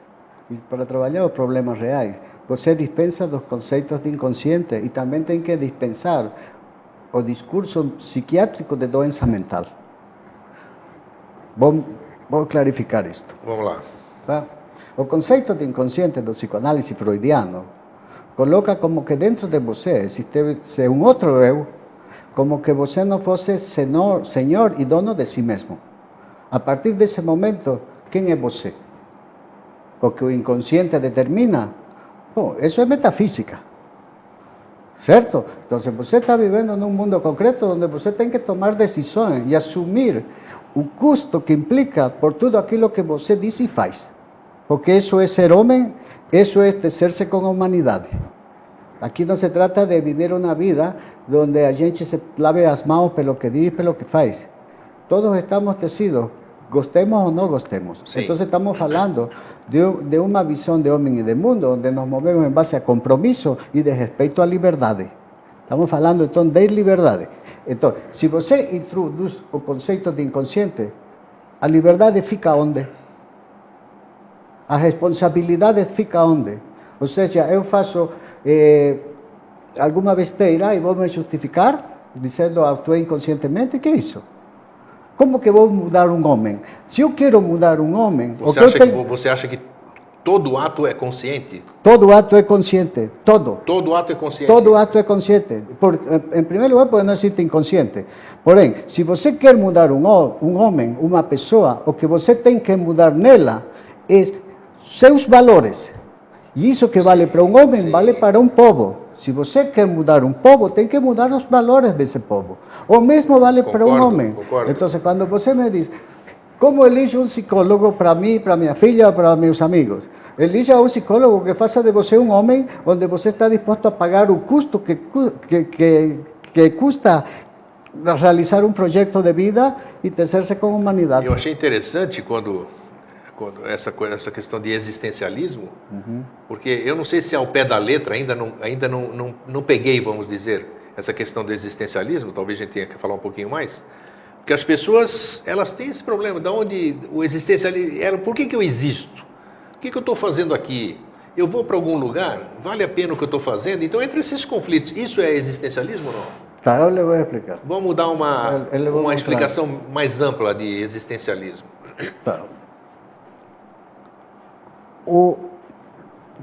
E para trabalhar os problemas reais, você dispensa dos conceitos de inconsciente e também tem que dispensar o discurso psiquiátrico de doença mental. Vou clarificar isto. Vamos lá. Tá? O conceito de inconsciente do psicoanálise freudiano coloca como que dentro de você existe um outro eu, como que você não fosse senhor e dono de si mesmo. A partir desse momento, quem é você? O que o inconsciente determina, bom, isso é metafísica, certo? Então, você está vivendo num mundo concreto onde você tem que tomar decisões e assumir o custo que implica por tudo aquilo que você diz e faz. Porque isso é ser homem, isso é tecer-se com a humanidade. Aqui não se trata de viver uma vida onde a gente se lave as mãos pelo que diz e pelo que faz. Todos estamos tecidos, gostemos ou não gostemos. Sim. Então estamos falando de uma visão de homem e de mundo, onde nos movemos em base a compromisso e de respeito à liberdade. Estamos falando então de liberdade. Então, se você introduz o conceito de inconsciente, a liberdade fica onde? A responsabilidade fica onde? Ou seja, eu faço alguma besteira e vou me justificar dizendo atuei inconscientemente, que é isso? Como que vou mudar um homem? Se eu quero mudar um homem... Você acha que todo ato é consciente? Todo ato é consciente, todo. Todo ato é consciente? Todo ato é consciente. Em primeiro lugar, porque não existe inconsciente. Porém, se você quer mudar um homem, uma pessoa, o que você tem que mudar nela é seus valores. E isso que vale para um homem, vale para um povo. Se você quer mudar um povo, tem que mudar os valores desse povo. O mesmo vale para um homem. Concordo. Então, quando você me diz, como elijo um psicólogo para mim, para minha filha, para meus amigos? Elija um psicólogo que faça de você um homem onde você está disposto a pagar o custo que custa realizar um projeto de vida e tecer-se com humanidade. Eu achei interessante quando essa questão de existencialismo, porque eu não sei se ao pé da letra, ainda não peguei, vamos dizer, essa questão do existencialismo, talvez a gente tenha que falar um pouquinho mais, porque as pessoas, elas têm esse problema, de onde o existencialismo, por que eu existo? O que eu estou fazendo aqui? Eu vou para algum lugar? Vale a pena o que eu estou fazendo? Então, entre esses conflitos, isso é existencialismo ou não? Tá, eu lhe vou explicar. Vamos dar uma explicação mais ampla de existencialismo. Tá.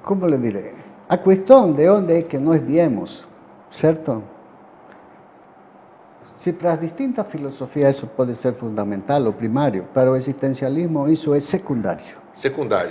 Como lhe direi? A questão de onde é que nós viemos, certo? Se para as distintas filosofias isso pode ser fundamental ou primário, para o existencialismo isso é secundário. Secundário.